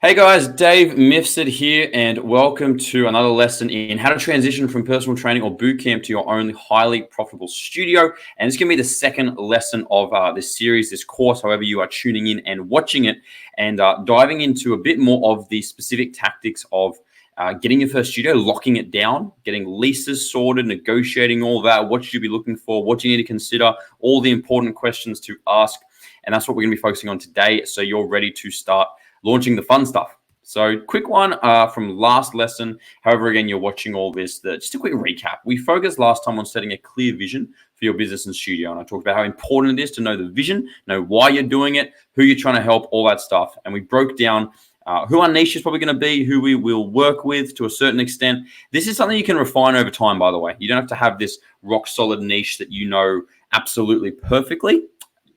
Hey guys, Dave Mifsud here, and welcome to another lesson in how to transition from personal training or boot camp to your own highly profitable studio. And it's going to be the second lesson of this series, this course, however you are tuning in and watching it, and diving into a bit more of the specific tactics of getting your first studio, locking it down, getting leases sorted, negotiating all that, what should you be looking for, what you need to consider, all the important questions to ask. And that's what we're going to be focusing on today, so you're ready to start launching the fun stuff. So quick one from last lesson. However, again, you're watching all this. Just a quick recap. We focused last time on setting a clear vision for your business and studio. And I talked about how important it is to know the vision, know why you're doing it, who you're trying to help, all that stuff. And we broke down who our niche is probably going to be, who we will work with to a certain extent. This is something you can refine over time, by the way. You don't have to have this rock solid niche that you know absolutely perfectly.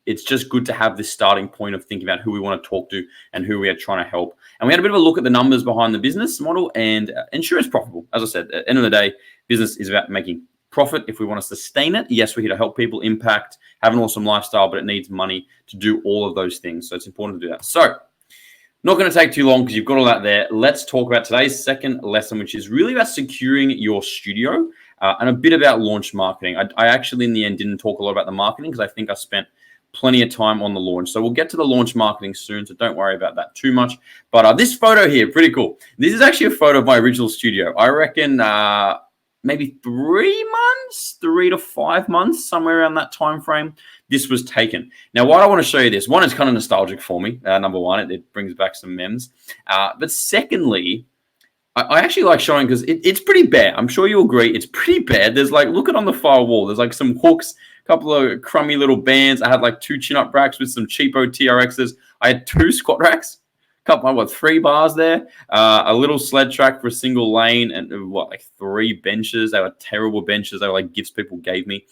It's just good to have this starting point of thinking about who we want to talk to and who we are trying to help. And we had a bit of a look at the numbers behind the business model, and ensure it's profitable. As I said, at the end of the day, business is about making profit. If we want to sustain it, yes, we're here to help people impact, have an awesome lifestyle, but it needs money to do all of those things. So it's important to do that. So not going to take too long because you've got all that there. Let's talk about today's second lesson, which is really about securing your studio and a bit about launch marketing. I actually, in the end, didn't talk a lot about the marketing because I think I spent plenty of time on the launch. So we'll get to the launch marketing soon, so don't worry about that too much. But this photo here, pretty cool. This is actually a photo of my original studio. I reckon maybe 3 to 5 months, somewhere around that time frame, this was taken. Now, why do I want to show you this? One, it's kind of nostalgic for me. Number one, it brings back some memes. But secondly, I actually like showing because it's pretty bare. I'm sure you'll agree. It's pretty bare. There's like, look at on the far wall. There's like some hooks, a couple of crummy little bands. I had like 2 chin-up racks with some cheapo TRXs. I had 2 squat racks, couple, 3 bars there, a little sled track for a single lane, and like 3 benches. They were terrible benches. They were like gifts people gave me.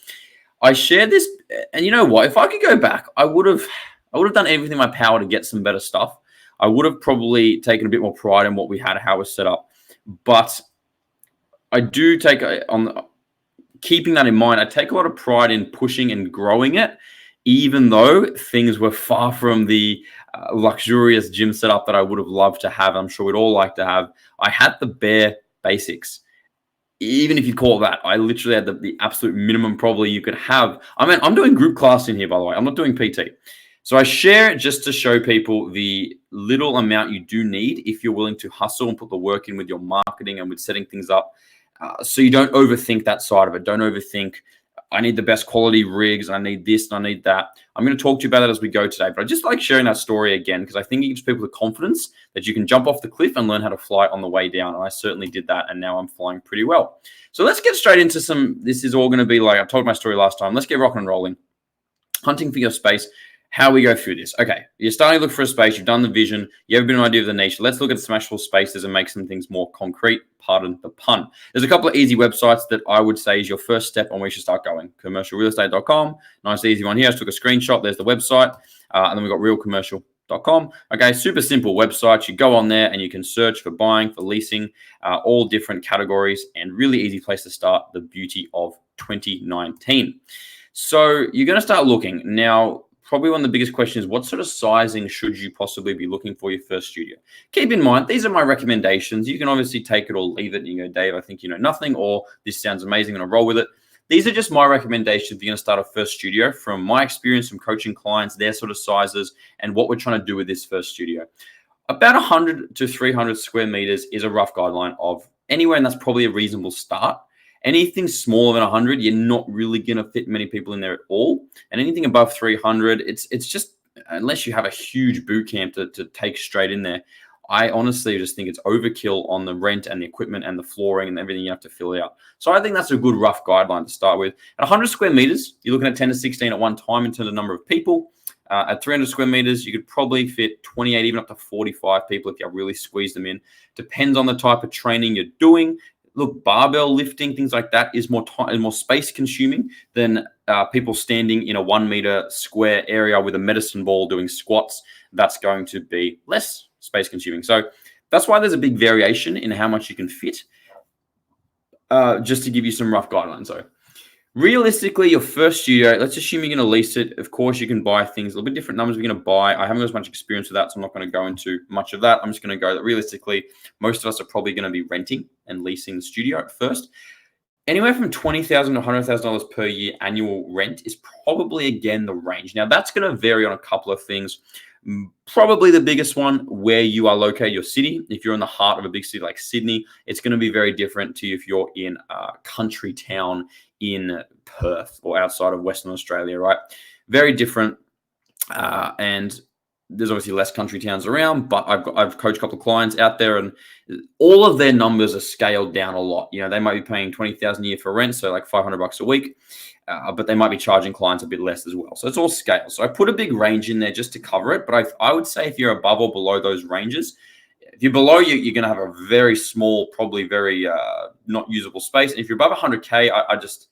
I shared this, and you know what? If I could go back, I would have done everything in my power to get some better stuff. I would have probably taken a bit more pride in what we had, how it was set up. But I do take on keeping that in mind. I take a lot of pride in pushing and growing it, even though things were far from the luxurious gym setup that I would have loved to have. I'm sure we'd all like to have. I had the bare basics. Even if you call it that, I literally had the absolute minimum probably you could have. I mean, I'm doing group class in here, by the way. I'm not doing PT. So I share it just to show people the little amount you do need if you're willing to hustle and put the work in with your marketing and with setting things up. So you don't overthink that side of it. Don't overthink, I need the best quality rigs, I need this, and I need that. I'm going to talk to you about that as we go today. But I just like sharing that story again because I think it gives people the confidence that you can jump off the cliff and learn how to fly on the way down. And I certainly did that, and now I'm flying pretty well. So let's get straight into this is all going to be like, I told my story last time. Let's get rocking and rolling. Hunting for your space. How we go through this. Okay, you're starting to look for a space. You've done the vision. You have a bit of an idea of the niche. Let's look at the smashable spaces and make some things more concrete. Pardon the pun. There's a couple of easy websites that I would say is your first step on where you should start going. Commercialrealestate.com. Nice, easy one here. I took a screenshot. There's the website. And then we've got realcommercial.com. Okay, super simple website. You go on there and you can search for buying, for leasing, all different categories, and really easy place to start. The beauty of 2019. So you're going to start looking. Now, probably one of the biggest questions is what sort of sizing should you possibly be looking for your first studio? Keep in mind, these are my recommendations. You can obviously take it or leave it. And you go, Dave, I think you know nothing, or this sounds amazing and I'll roll with it. These are just my recommendations if you're going to start a first studio from my experience from coaching clients, their sort of sizes, and what we're trying to do with this first studio. About 100 to 300 square meters is a rough guideline of anywhere, and that's probably a reasonable start. Anything smaller than 100, you're not really going to fit many people in there at all. And anything above 300, it's just, unless you have a huge boot camp to take straight in there, I honestly just think it's overkill on the rent and the equipment and the flooring and everything you have to fill out. So I think that's a good rough guideline to start with. At 100 square meters, you're looking at 10 to 16 at one time in terms of number of people. At 300 square meters, you could probably fit 28, even up to 45 people if you really squeeze them in. Depends on the type of training you're doing. Look, barbell lifting, things like that is more space consuming than people standing in a 1 meter square area with a medicine ball doing squats. That's going to be less space consuming. So that's why there's a big variation in how much you can fit, just to give you some rough guidelines. So Realistically, your first studio, let's assume you're going to lease it. Of course, you can buy things, a little bit different numbers we're going to buy. I haven't got as much experience with that, so I'm not going to go into much of that. I'm just going to go that realistically, most of us are probably going to be renting and leasing the studio at first. Anywhere from $20,000 to $100,000 per year annual rent is probably, again, the range. Now, that's going to vary on a couple of things. Probably the biggest one, where you are located, your city. If you're in the heart of a big city like Sydney, it's going to be very different to if you're in a country town in Perth or outside of Western Australia, right? Very different. And there's obviously less country towns around, but I've coached a couple of clients out there, and all of their numbers are scaled down a lot. You know, they might be paying $20,000 a year for rent, so like $500 a week, but they might be charging clients a bit less as well. So it's all scale. So I put a big range in there just to cover it. But I would say if you're above or below those ranges, if you're below, you're going to have a very small, probably very not usable space. And if you're above 100K, I just,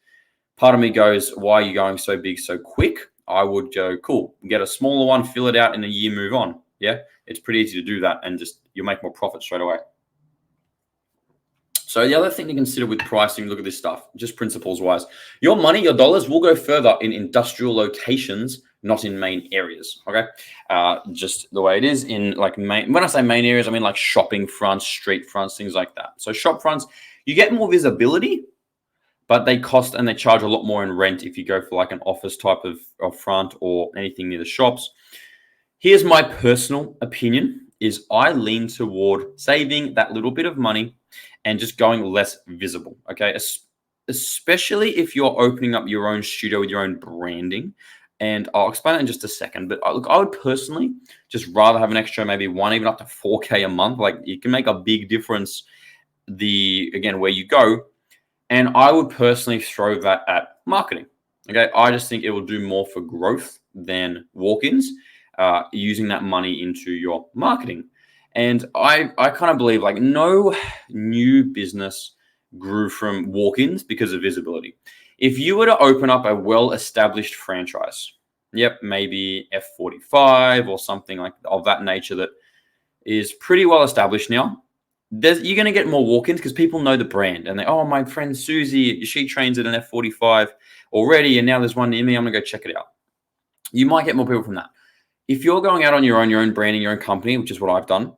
part of me goes, why are you going so big so quick? I would go, cool, get a smaller one, fill it out in a year, move on. Yeah, it's pretty easy to do that, and just you'll make more profit straight away. So the other thing to consider with pricing, look at this stuff, just principles wise. Your money, your dollars will go further in industrial locations, not in main areas. Okay, just the way it is in like main. When I say main areas, I mean like shopping fronts, street fronts, things like that. So shop fronts, you get more visibility, but they cost and they charge a lot more in rent if you go for like an office type of front or anything near the shops. Here's my personal opinion is I lean toward saving that little bit of money and just going less visible, okay? Especially if you're opening up your own studio with your own branding. And I'll explain it in just a second. But look, I would personally just rather have an extra maybe $1, even up to $4K a month. Like it can make a big difference again, where you go. And I would personally throw that at marketing. Okay, I just think it will do more for growth than walk-ins, using that money into your marketing. And I kind of believe like no new business grew from walk-ins because of visibility. If you were to open up a well-established franchise, maybe F45 or something like of that nature that is pretty well established now, you're going to get more walk-ins because people know the brand and my friend Susie, she trains at an F45 already, and now there's one near me. I'm going to go check it out. You might get more people from that. If you're going out on your own branding, your own company, which is what I've done,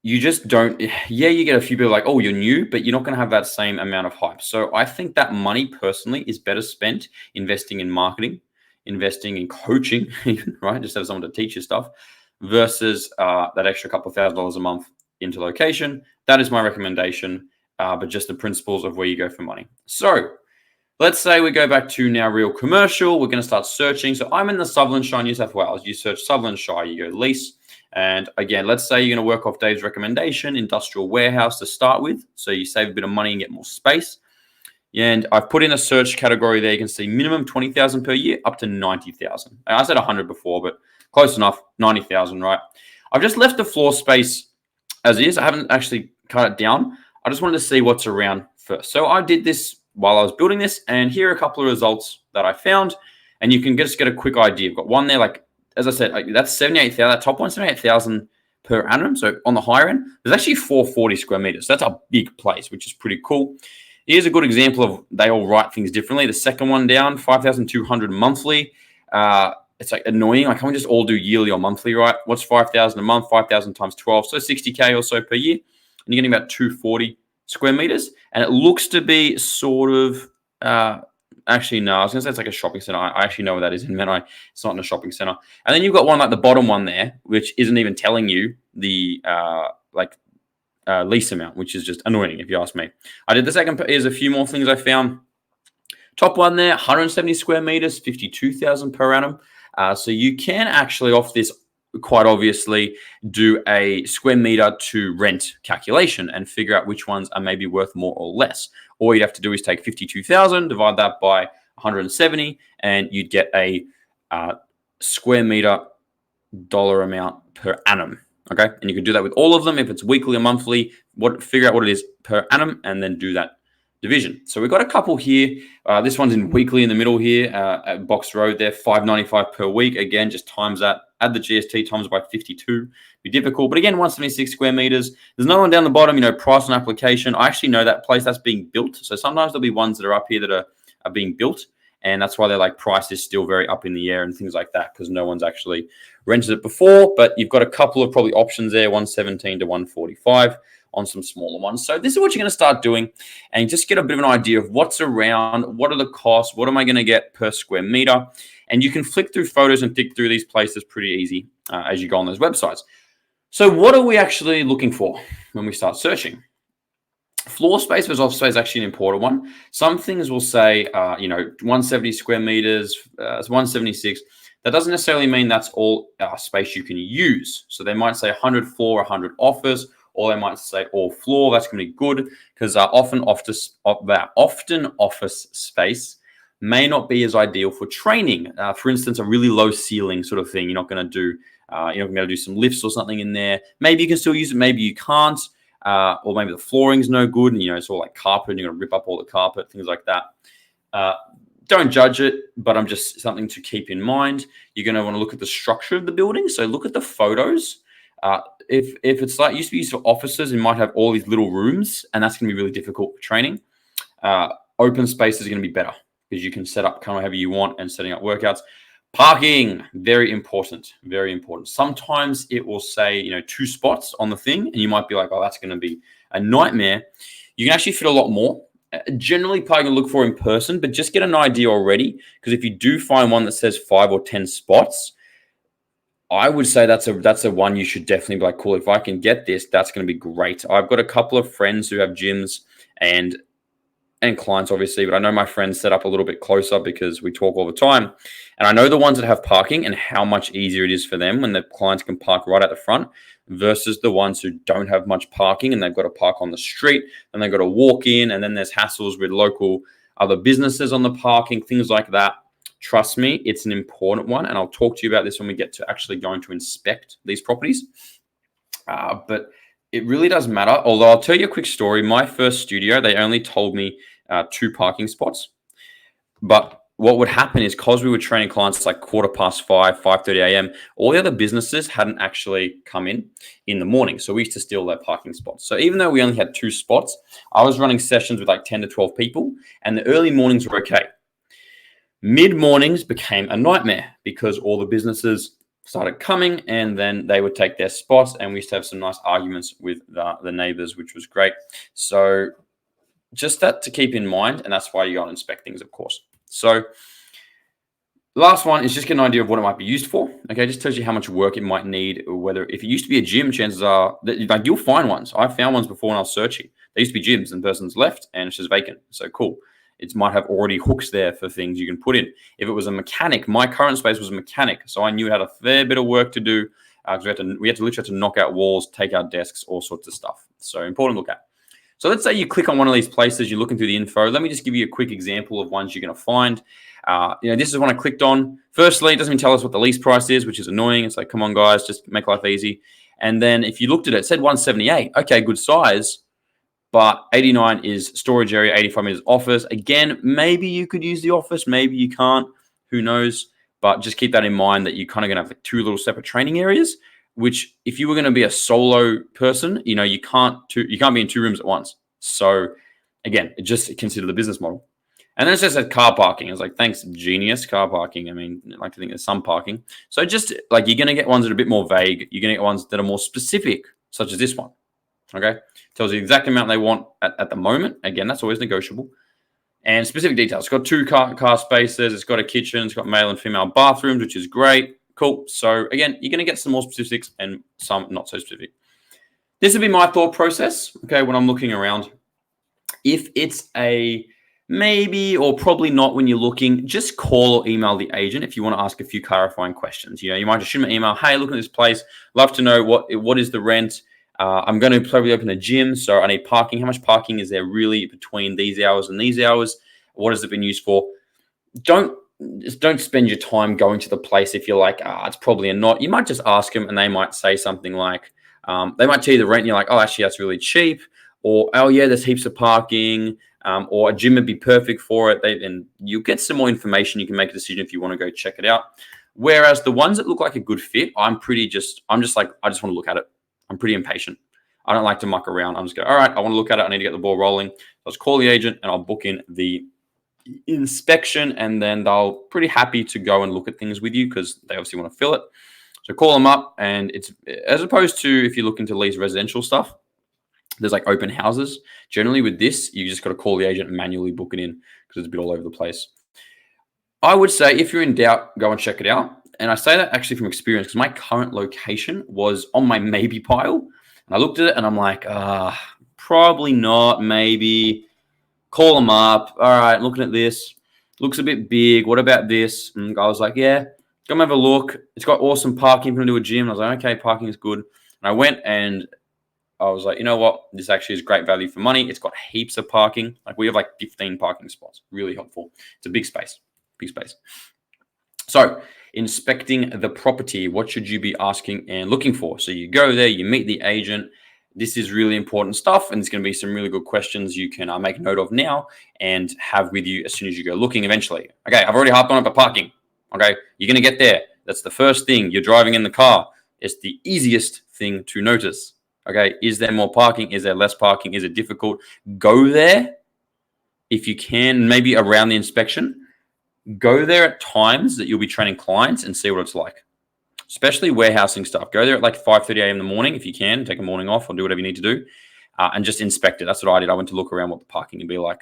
you just don't. Yeah, you get a few people like, oh, you're new, but you're not going to have that same amount of hype. So I think that money personally is better spent investing in marketing, investing in coaching, right? Just have someone to teach you stuff versus that extra couple of $1,000s a month into location. That is my recommendation, but just the principles of where you go for money. So let's say we go back to now real commercial. We're going to start searching. So I'm in the Sutherland Shire, New South Wales. You search Sutherland Shire, you go lease. And again, let's say you're going to work off Dave's recommendation, industrial warehouse to start with. So you save a bit of money and get more space. And I've put in a search category there. You can see minimum 20,000 per year up to 90,000. I said 100 before, but close enough, 90,000, right? I've just left the floor space as is. I haven't actually cut it down. I just wanted to see what's around first. So I did this while I was building this, and here are a couple of results that I found, and you can just get a quick idea. I've got one there, like, as I said, that's 78,000, that top one, 78,000 per annum. So on the higher end, there's actually 440 square meters. So that's a big place, which is pretty cool. Here's a good example of they all write things differently. The second one down, 5,200 monthly. It's like annoying. Like, can't we just all do yearly or monthly, right? What's 5,000 a month? 5,000 times 12. So 60K or so per year. And you're getting about 240 square meters. And it looks to be sort of, actually, no, I was going to say it's like a shopping center. I actually know where that is in Menai. It's not in a shopping center. And then you've got one like the bottom one there, which isn't even telling you the lease amount, which is just annoying if you ask me. I did the second. Here's a few more things I found. Top one there, 170 square meters, 52,000 per annum. So you can actually, off this, quite obviously, do a square meter to rent calculation and figure out which ones are maybe worth more or less. All you'd have to do is take 52,000, divide that by 170, and you'd get a square meter dollar amount per annum. Okay, and you can do that with all of them. If it's weekly or monthly, figure out what it is per annum, and then do that division. So we've got a couple here. This one's in weekly in the middle here at Box Road there, $595 per week. Again, just times that, add the GST times by 52. Be difficult, but again, 176 square meters. There's another one down the bottom, price on application. I actually know that place that's being built. So sometimes there'll be ones that are up here that are are being built. And that's why they're like price is still very up in the air and things like that, because no one's actually rented it before. But you've got a couple of probably options there, 117 to 145 on some smaller ones. So this is what you're going to start doing, and just get a bit of an idea of what's around, what are the costs, what am I going to get per square meter. And you can flick through photos and tick through these places pretty easy as you go on those websites. So what are we actually looking for when we start searching? Floor space versus office space is actually an important one. Some things will say, 170 square meters, 176. That doesn't necessarily mean that's all space you can use. So they might say 100 floor, 100 office, or they might say all floor. That's going to be good because often office space may not be as ideal for training. For instance, a really low ceiling sort of thing. You're not going to do, you're not going to do some lifts or something in there. Maybe you can still use it. Maybe you can't. Or maybe the flooring's no good, and it's all like carpet, and you're gonna rip up all the carpet, things like that. Don't judge it, but I'm just something to keep in mind. You're gonna want to look at the structure of the building, so look at the photos. If it's like used to be used for offices, it might have all these little rooms, and that's gonna be really difficult for training. Open space is gonna be better because you can set up kind of however you want and setting up workouts. Parking, very important, very important. Sometimes it will say, 2 spots on the thing, and you might be like, oh, that's going to be a nightmare. You can actually fit a lot more. Generally, parking to look for in person, but just get an idea already, because if you do find one that says 5 or 10 spots, I would say that's a one you should definitely be like, cool, if I can get this, that's going to be great. I've got a couple of friends who have gyms and clients, obviously, but I know my friends set up a little bit closer because we talk all the time. And I know the ones that have parking and how much easier it is for them when the clients can park right at the front versus the ones who don't have much parking and they've got to park on the street and they've got to walk in, and then there's hassles with local other businesses on the parking, things like that. Trust me, it's an important one. And I'll talk to you about this when we get to actually going to inspect these properties. But it really does matter. Although I'll tell you a quick story. My first studio, they only told me 2 parking spots. But what would happen is, because we were training clients like 5:15, 5:30 a.m., all the other businesses hadn't actually come in the morning. So we used to steal their parking spots. So even though we only had 2 spots, I was running sessions with like 10 to 12 people, and the early mornings were okay. Mid-mornings became a nightmare because all the businesses started coming, and then they would take their spots, and we used to have some nice arguments with the neighbors, which was great. So just that to keep in mind, and that's why you go and inspect things, of course. So the last one is just get an idea of what it might be used for. Okay, just tells you how much work it might need, or whether if it used to be a gym, chances are that like you'll find ones. I found ones before when I was searching. They used to be gyms, and the person's left, and it's just vacant. So cool. It might have already hooks there for things you can put in. If it was a mechanic, my current space was a mechanic, so I knew it had a fair bit of work to do. Because we had to literally have to knock out walls, take out desks, all sorts of stuff. So important to look at. So let's say you click on one of these places, you're looking through the info. Let me just give you a quick example of ones you're going to find. This is one I clicked on. Firstly, it doesn't even tell us what the lease price is, which is annoying. It's like, come on, guys, just make life easy. And then if you looked at it, it said 178. Okay, good size. But 89 is storage area, 85 meters office. Again, maybe you could use the office, maybe you can't. Who knows? But just keep that in mind that you're kind of going to have like 2 little separate training areas, which if you were going to be a solo person, you can't be in 2 rooms at once. So again, just consider the business model. And then it just said car parking. It's like, thanks, genius, car parking. I mean, I like to think there's some parking. So just like you're going to get ones that are a bit more vague. You're going to get ones that are more specific, such as this one. Okay, tells you the exact amount they want at the moment. Again, that's always negotiable. And specific details. It's got 2 car spaces. It's got a kitchen. It's got male and female bathrooms, which is great. Cool. So again, you're going to get some more specifics and some not so specific. This would be my thought process. Okay, when I'm looking around, if it's a maybe or probably not when you're looking, just call or email the agent if you want to ask a few clarifying questions. You might just shoot an email. Hey, look at this place. Love to know what is the rent. I'm going to probably open a gym, so I need parking. How much parking is there really between these hours and these hours? What has it been used for? Don't spend your time going to the place if you're like, it's probably a not. You might just ask them, and they might say something like, they might tell you the rent, and you're like, oh, actually, that's really cheap. Or, oh, yeah, there's heaps of parking. Or a gym would be perfect for it. And you'll get some more information. You can make a decision if you want to go check it out. Whereas the ones that look like a good fit, I'm just like, I just want to look at it. I'm pretty impatient. I don't like to muck around. I'm just go, all right, I want to look at it. I need to get the ball rolling. So I'll just call the agent and I'll book in the inspection, and then they'll pretty happy to go and look at things with you because they obviously want to fill it. So call them up, and it's as opposed to if you're looking to lease residential stuff, there's like open houses. Generally with this, you just got to call the agent and manually book it in because it's a bit all over the place. I would say if you're in doubt, go and check it out. And I say that actually from experience because my current location was on my maybe pile. And I looked at it and I'm like, probably not, maybe. Call them up. All right, looking at this. Looks a bit big. What about this? And the guy was like, yeah, come have a look. It's got awesome parking. Come to a gym. I was like, okay, parking is good. And I went and I was like, you know what? This actually is great value for money. It's got heaps of parking. Like we have like 15 parking spots. Really helpful. It's a big space. Big space. So inspecting the property, what should you be asking and looking for? So you go there, you meet the agent. This is really important stuff, and there's going to be some really good questions you can make note of now and have with you as soon as you go looking eventually. Okay, I've already harped on about parking. Okay, you're going to get there. That's the first thing. You're driving in the car. It's the easiest thing to notice. Okay, is there more parking? Is there less parking? Is it difficult? Go there if you can, maybe around the inspection. Go there at times that you'll be training clients and see what it's like. Especially warehousing stuff. Go there at like 5:30 a.m. in the morning if you can. Take a morning off or do whatever you need to do and just inspect it. That's what I did. I went to look around what the parking would be like.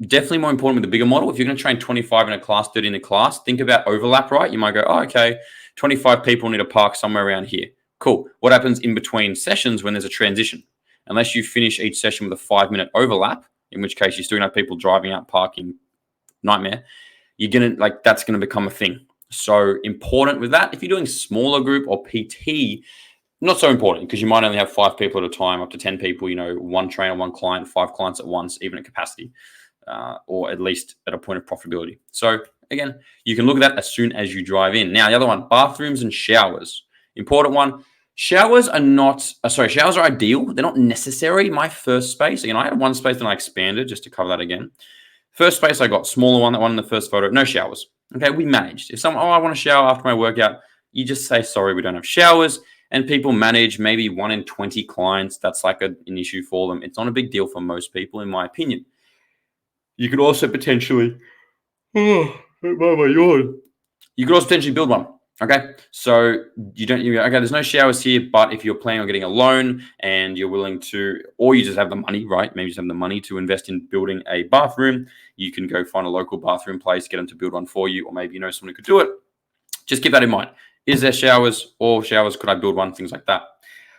Definitely more important with the bigger model. If you're going to train 25 in a class, 30 in a class, think about overlap, right? You might go, oh, okay, 25 people need to park somewhere around here. Cool. What happens in between sessions when there's a transition? Unless you finish each session with a 5-minute overlap, in which case you're still going to have people driving out, parking, nightmare, you're going to that's going to become a thing. So important with that. If you're doing smaller group or PT, not so important because you might only have 5 people at a time, up to 10 people, one trainer, 1 client, 5 clients at once, even at capacity, or at least at a point of profitability. So again, you can look at that as soon as you drive in. Now, the other one, bathrooms and showers. Important one. Showers are ideal. They're not necessary. My first space, I had one space that I expanded just to cover that again. First space I got, smaller one, that one in the first photo, no showers. Okay, we managed. If someone, I want to shower after my workout, you just say, sorry, we don't have showers. And people manage maybe 1 in 20 clients. That's like an issue for them. It's not a big deal for most people, in my opinion. You could also potentially, you could also potentially build one. Okay, so there's no showers here, but if you're planning on getting a loan and you're willing to, or you just have the money, right? Maybe you just have the money to invest in building a bathroom, you can go find a local bathroom place, get them to build one for you, or maybe someone who could do it. Just keep that in mind. Is there showers or showers? Could I build one? Things like that.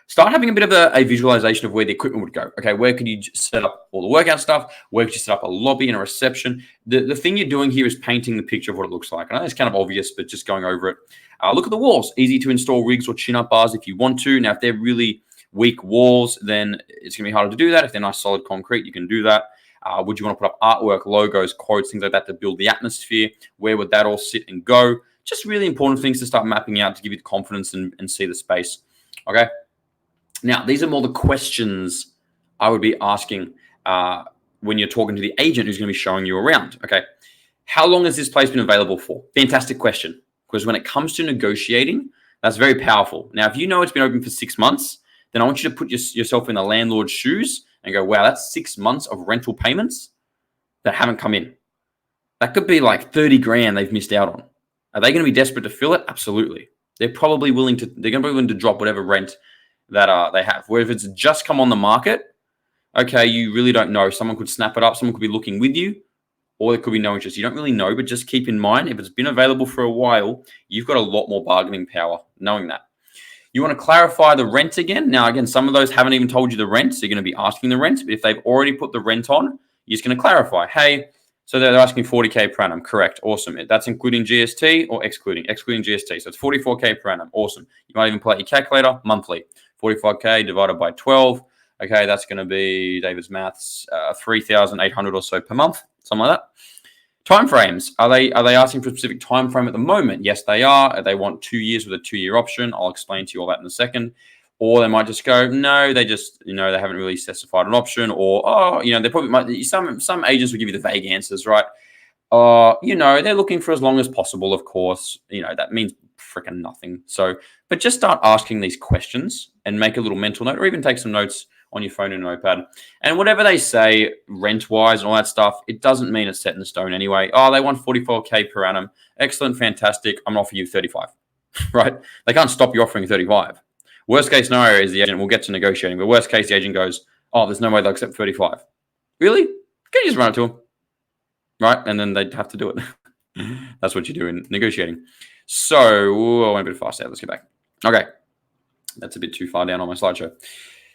Start having a bit of a visualization of where the equipment would go. Okay, where could you set up all the workout stuff? Where could you set up a lobby and a reception? The thing you're doing here is painting the picture of what it looks like. I know it's kind of obvious, but just going over it. Look at the walls. Easy to install rigs or chin-up bars if you want to. Now, if they're really weak walls, then it's going to be harder to do that. If they're nice solid concrete, you can do that. Would you want to put up artwork, logos, quotes, things like that to build the atmosphere? Where would that all sit and go? Just really important things to start mapping out to give you the confidence and see the space. Okay. Now, these are more the questions I would be asking when you're talking to the agent who's going to be showing you around. Okay. How long has this place been available for? Fantastic question. Because when it comes to negotiating, that's very powerful. Now, if you know it's been open for 6 months, then I want you to put yourself in the landlord's shoes and go, wow, that's 6 months of rental payments that haven't come in. That could be like 30 grand they've missed out on. Are they going to be desperate to fill it? Absolutely. They're going to be willing to drop whatever rent that they have. Where if it's just come on the market, okay, you really don't know. Someone could snap it up. Someone could be looking with you, or there could be no interest. You don't really know, but just keep in mind, if it's been available for a while, you've got a lot more bargaining power knowing that. You want to clarify the rent again. Now, again, some of those haven't even told you the rent, so you're going to be asking the rent. But if they've already put the rent on, you're just going to clarify. Hey, so they're asking 40K per annum. Correct. Awesome. That's including GST or excluding? Excluding GST. So it's 44K per annum. Awesome. You might even pull out your calculator monthly. 45K divided by 12. Okay, that's going to be, David's maths, 3,800 or so per month, something like that. Timeframes. Are they asking for a specific time frame at the moment? Yes, they are. They want 2 years with a 2-year option. I'll explain to you all that in a second. Or they might just go, no, they just, they haven't really specified an option. Or, they probably might, some agents will give you the vague answers, right? They're looking for as long as possible, of course. That means freaking nothing. So, but just start asking these questions and make a little mental note, or even take some notes on your phone and notepad. And whatever they say rent-wise and all that stuff, it doesn't mean it's set in stone anyway. Oh, they want 44K per annum. Excellent, fantastic. I'm going to offer you 35, right? They can't stop you offering 35. Worst case scenario is the agent will get to negotiating. But worst case, the agent goes, oh, there's no way they'll accept 35. Really? Can you just run it to them? Right? And then they'd have to do it. That's what you do in negotiating. So, I went a bit fast there. Let's get back. Okay. That's a bit too far down on my slideshow.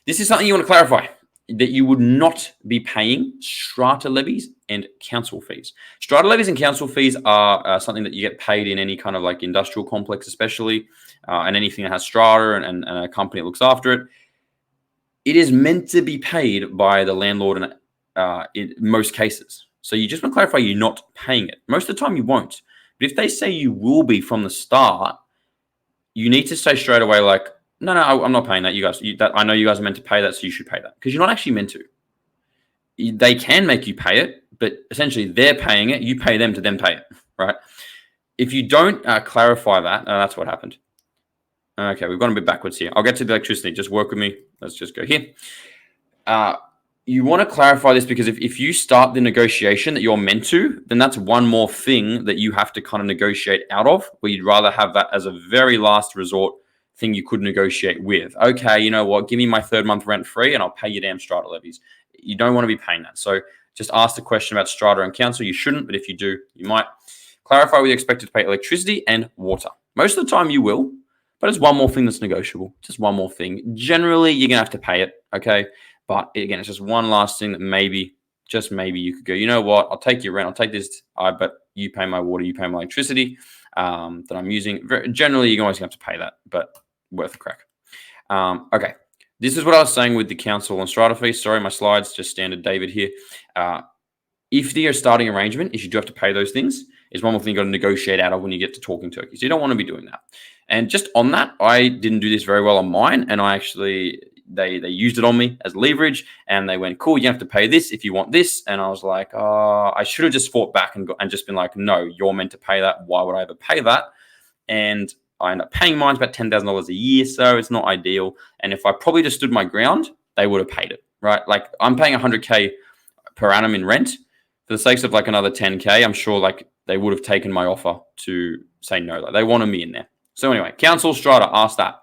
This is something you want to clarify, that you would not be paying strata levies and council fees. Strata levies and council fees are something that you get paid in any kind of like industrial complex, especially, and anything that has strata and a company that looks after it. It is meant to be paid by the landlord in most cases. So you just want to clarify you're not paying it. Most of the time you won't. But if they say you will be from the start, you need to say straight away like, no, I'm not paying that. You guys, I know you guys are meant to pay that, so you should pay that. Because you're not actually meant to. They can make you pay it, but essentially they're paying it. You pay them to then pay it, right? If you don't clarify that, that's what happened. Okay, we've gone a bit backwards here. I'll get to the electricity. Just work with me. Let's just go here. You want to clarify this because if you start the negotiation that you're meant to, then that's one more thing that you have to kind of negotiate out of, where you'd rather have that as a very last resort thing you could negotiate with. Okay, you know what? Give me my 3rd month rent free and I'll pay your damn strata levies. You don't want to be paying that. So just ask the question about strata and council. You shouldn't, but if you do, you might. Clarify whether you're expected to pay electricity and water. Most of the time you will, but it's one more thing that's negotiable. Just one more thing. Generally, you're going to have to pay it, okay? But again, it's just one last thing that maybe, just maybe you could go, you know what? I'll take your rent. I'll take this, but you pay my water, you pay my electricity that I'm using. Generally, you're always going to have to pay that, but worth a crack. Okay. This is what I was saying with the council and strata fees. Sorry, my slides, just standard David here. If the starting arrangement is you do have to pay those things, is one more thing you've got to negotiate out of when you get to talking turkey. So you don't want to be doing that. And just on that, I didn't do this very well on mine. And I actually, they used it on me as leverage. And they went, cool, you have to pay this if you want this. And I was like, I should have just fought back and just been like, no, you're meant to pay that. Why would I ever pay that? And I end up paying mine about $10,000 a year. So it's not ideal. And if I probably just stood my ground, they would have paid it, right? Like I'm paying 100K per annum in rent. For the sakes of like another 10K, I'm sure like they would have taken my offer to say no. Like they wanted me in there. So anyway, council strata, ask that.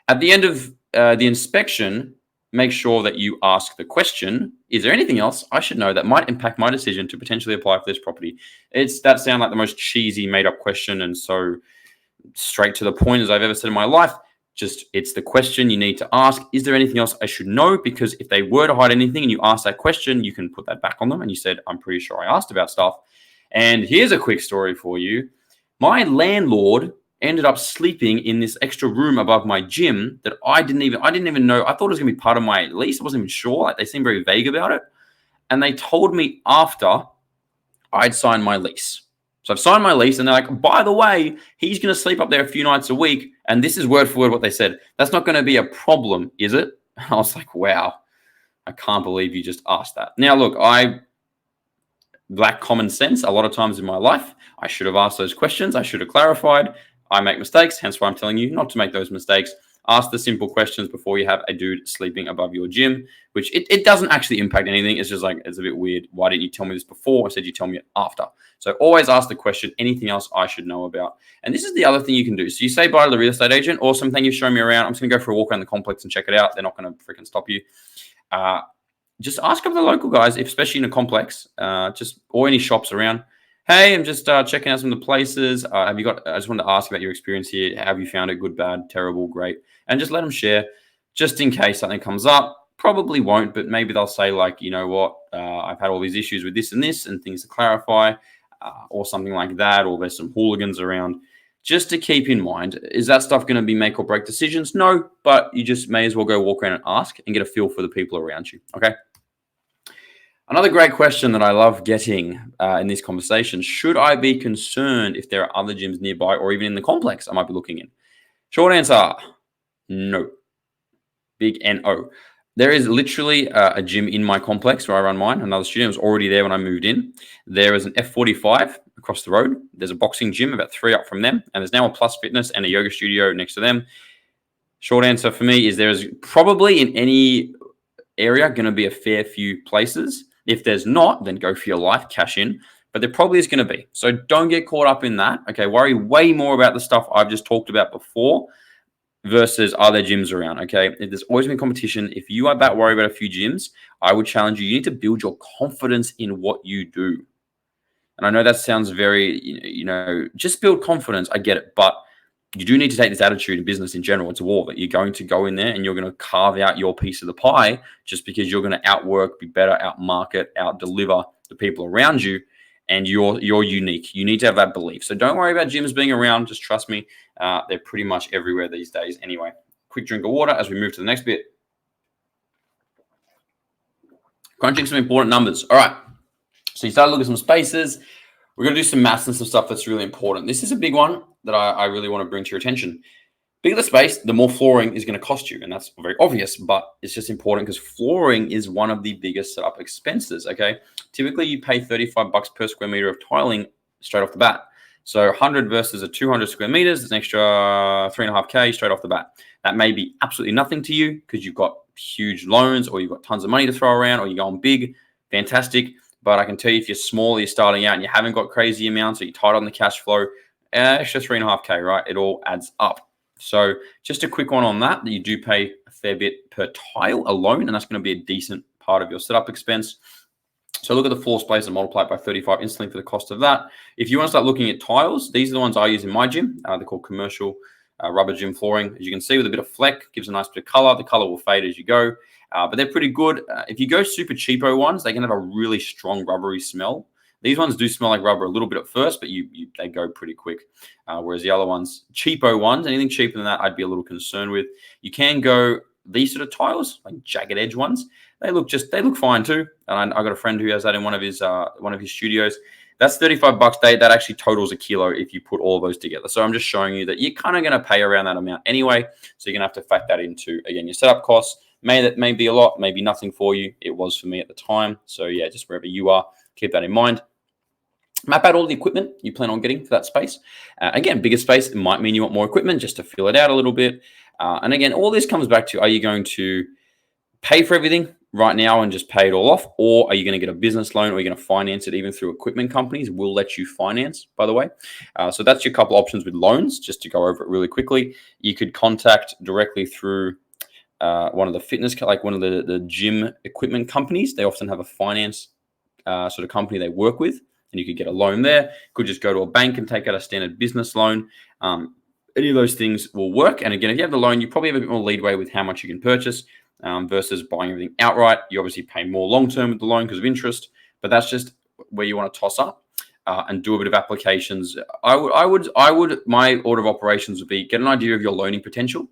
At the end of the inspection, make sure that you ask the question, is there anything else I should know that might impact my decision to potentially apply for this property? That sounds like the most cheesy made up question and so straight to the point as I've ever said in my life. Just it's the question you need to ask. Is there anything else I should know? Because if they were to hide anything and you ask that question, you can put that back on them. And you said, I'm pretty sure I asked about stuff. And here's a quick story for you. My landlord ended up sleeping in this extra room above my gym that I didn't even know. I thought it was going to be part of my lease. I wasn't even sure. Like they seemed very vague about it. And they told me after I'd signed my lease. So I've signed my lease and they're like, by the way, he's going to sleep up there a few nights a week. And this is word for word what they said. That's not going to be a problem, is it? And I was like, wow, I can't believe you just asked that. Now, look, I lack common sense a lot of times in my life. I should have asked those questions. I should have clarified. I make mistakes, hence why I'm telling you not to make those mistakes. Ask the simple questions before you have a dude sleeping above your gym, which it doesn't actually impact anything. It's just like, it's a bit weird. Why didn't you tell me this before? I said you tell me it after. So always ask the question, anything else I should know about? And this is the other thing you can do. So you say bye to the real estate agent, awesome, thank you for showing me around. I'm just going to go for a walk around the complex and check it out. They're not going to freaking stop you. Just ask of the local guys, especially in a complex, or any shops around. Hey, I'm just checking out some of the places. I just wanted to ask about your experience here. Have you found it good, bad, terrible, great? And just let them share, just in case something comes up. Probably won't, but maybe they'll say like, you know what, I've had all these issues with this and this and things to clarify, or something like that, or there's some hooligans around. Just to keep in mind, is that stuff going to be make or break decisions? No, but you just may as well go walk around and ask and get a feel for the people around you, okay? Another great question that I love getting in these conversations, should I be concerned if there are other gyms nearby or even in the complex I might be looking in? Short answer, no. Big N-O. There is literally a gym in my complex where I run mine. Another studio was already there when I moved in. There is an F45 across the road. There's a boxing gym about 3 up from them. And there's now a Plus Fitness and a yoga studio next to them. Short answer for me is there is probably in any area going to be a fair few places. If there's not, then go for your life, cash in. But there probably is going to be. So don't get caught up in that. Okay, worry way more about the stuff I've just talked about before versus are there gyms around? Okay, there's always been competition. If you are that worried about a few gyms, I would challenge you. You need to build your confidence in what you do. And I know that sounds very, just build confidence. I get it, but you do need to take this attitude in business in general. It's a war that you're going to go in there and you're going to carve out your piece of the pie just because you're going to outwork, be better, outmarket, out-deliver the people around you. And you're unique. You need to have that belief. So don't worry about gyms being around. Just trust me. They're pretty much everywhere these days anyway. Quick drink of water as we move to the next bit. Crunching some important numbers. All right. So you start to look at some spaces. We're going to do some maths and some stuff that's really important. This is a big one that I really want to bring to your attention. Bigger the space, the more flooring is going to cost you. And that's very obvious, but it's just important because flooring is one of the biggest setup expenses, okay? Typically, you pay $35 per square meter of tiling straight off the bat. So 100 versus a 200 square meters, it's an extra 3.5K straight off the bat. That may be absolutely nothing to you because you've got huge loans or you've got tons of money to throw around or you're going big. Fantastic. But I can tell you if you're small, you're starting out and you haven't got crazy amounts or you're tight on the cash flow, extra 3.5K, right? It all adds up. So just a quick one on that you do pay a fair bit per tile alone, and that's going to be a decent part of your setup expense. So look at the floor space and multiply it by 35 instantly for the cost of that. If you want to start looking at tiles, these are the ones I use in my gym. They're called commercial rubber gym flooring. As you can see, with a bit of fleck, gives a nice bit of color. The color will fade as you go, but they're pretty good. If you go super cheapo ones, they can have a really strong rubbery smell. These ones do smell like rubber a little bit at first, but they go pretty quick. Whereas the other ones, cheapo ones, anything cheaper than that, I'd be a little concerned with. You can go these sort of tiles, like jagged edge ones. They look fine too. And I got a friend who has that in one of his studios. That's $35. That actually totals a kilo if you put all of those together. So I'm just showing you that you're kind of going to pay around that amount anyway. So you're going to have to factor that into, again, your setup costs. That may be a lot, maybe nothing for you. It was for me at the time. So yeah, just wherever you are, keep that in mind. Map out all the equipment you plan on getting for that space. Again, bigger space, it might mean you want more equipment just to fill it out a little bit. And again, all this comes back to, are you going to pay for everything right now and just pay it all off? Or are you going to get a business loan or are you going to finance it even through equipment companies? Will let you finance, by the way. So that's your couple options with loans, just to go over it really quickly. You could contact directly through one of the fitness, like one of the gym equipment companies. They often have a finance sort of company they work with. And you could get a loan there. Could just go to a bank and take out a standard business loan. Any of those things will work. And again, if you have the loan, you probably have a bit more leeway with how much you can purchase versus buying everything outright. You obviously pay more long-term with the loan because of interest, but that's just where you want to toss up and do a bit of applications. My order of operations would be get an idea of your loaning potential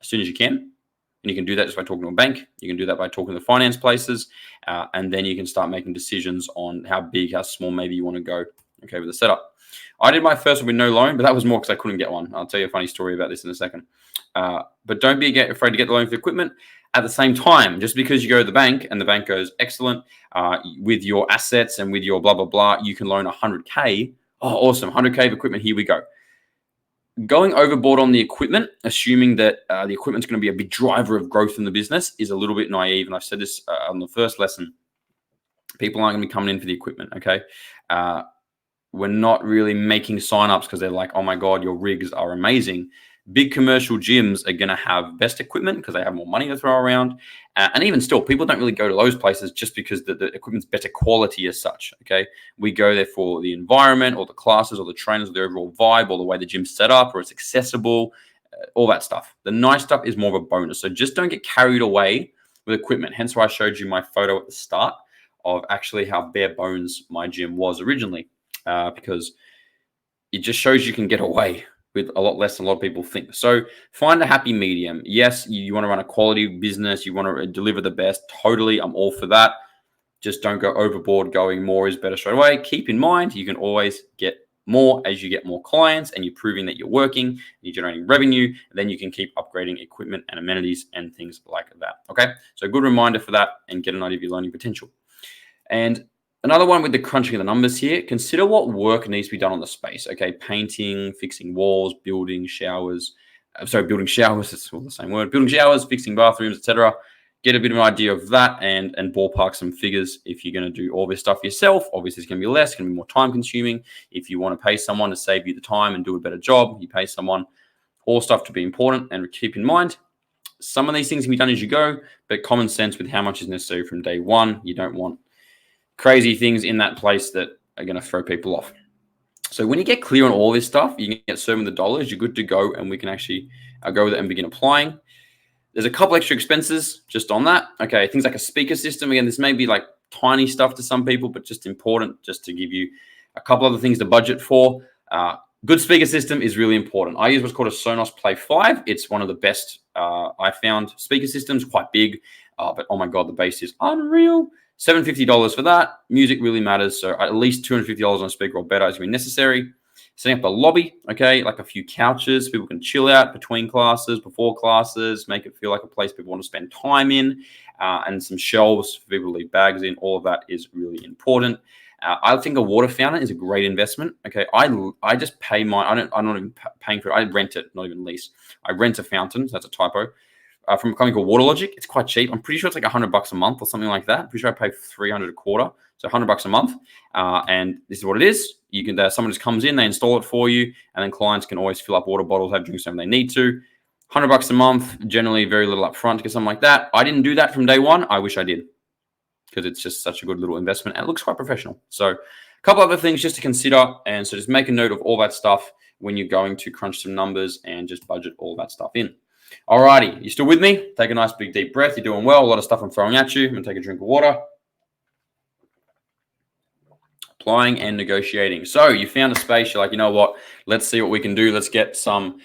as soon as you can. And you can do that just by talking to a bank. You can do that by talking to finance places. And then you can start making decisions on how big, how small maybe you want to go, okay, with the setup. I did my first one with no loan, but that was more because I couldn't get one. I'll tell you a funny story about this in a second. But don't be afraid to get the loan for the equipment. At the same time, just because you go to the bank and the bank goes, excellent, with your assets and with your blah, blah, blah, you can loan 100K. Oh, awesome, 100K of equipment, here we go. Going overboard on the equipment, assuming that the equipment's going to be a big driver of growth in the business, is a little bit naive. And I've said this on the first lesson. People aren't going to be coming in for the equipment, okay? We're not really making signups because they're like, oh my God, your rigs are amazing. Big commercial gyms are going to have best equipment because they have more money to throw around. And even still, people don't really go to those places just because the equipment's better quality as such, okay? We go there for the environment or the classes or the trainers or the overall vibe or the way the gym's set up or it's accessible, all that stuff. The nice stuff is more of a bonus. So just don't get carried away with equipment. Hence why I showed you my photo at the start of actually how bare bones my gym was originally because it just shows you can get away with a lot less than a lot of people think. So find a happy medium. Yes, you want to run a quality business. You want to deliver the best. Totally, I'm all for that. Just don't go overboard going more is better straight away. Keep in mind, you can always get more as you get more clients and you're proving that you're working, and you're generating revenue. And then you can keep upgrading equipment and amenities and things like that. Okay, so a good reminder for that and get an idea of your learning potential. And another one with the crunching of the numbers here, consider what work needs to be done on the space. Okay, painting, fixing walls, building showers. Building showers, it's all the same word. Building showers, fixing bathrooms, etc. get a bit of an idea of that and ballpark some figures. If you're going to do all this stuff yourself, obviously it's going to be less, it's going to be more time consuming. If you want to pay someone to save you the time and do a better job, you pay someone. All stuff to be important and keep in mind. Some of these things can be done as you go, but common sense with how much is necessary from day one. You don't want crazy things in that place that are going to throw people off. So when you get clear on all this stuff, you can get served with the dollars, you're good to go, and we can actually go with it and begin applying. There's a couple extra expenses just on that. Okay, things like a speaker system. Again, this may be like tiny stuff to some people, but just important just to give you a couple other things to budget for. Good speaker system is really important. I use what's called a Sonos Play 5. It's one of the best I found speaker systems, quite big, but oh my God, the bass is unreal. $750 for that. Music really matters. So at least $250 on a speaker or better is going to be necessary. Setting up a lobby, okay, like a few couches. People can chill out between classes, before classes, make it feel like a place people want to spend time in, and some shelves for people to leave bags in. All of that is really important. I think a water fountain is a great investment. Okay, I just pay my. I'm not even paying for it. I rent it, not even lease. I rent a fountain. So that's a typo. From a company called WaterLogic. It's quite cheap. I'm pretty sure it's like $100 a month or something like that. I'm pretty sure I pay $300 a quarter, so $100 a month. And this is what it is. You can someone just comes in, they install it for you, and then clients can always fill up water bottles, have drinks whenever they need to. $100 a month, generally very little upfront to get something like that. I didn't do that from day one. I wish I did, because it's just such a good little investment and it looks quite professional. So a couple other things just to consider. And so just make a note of all that stuff when you're going to crunch some numbers and just budget all that stuff in. Alrighty, you still with me? Take a nice big deep breath. You're doing well. A lot of stuff I'm throwing at you. I'm gonna take a drink of water. Applying and negotiating. So you found a space. You're like, you know what? Let's see what we can do. Let's get some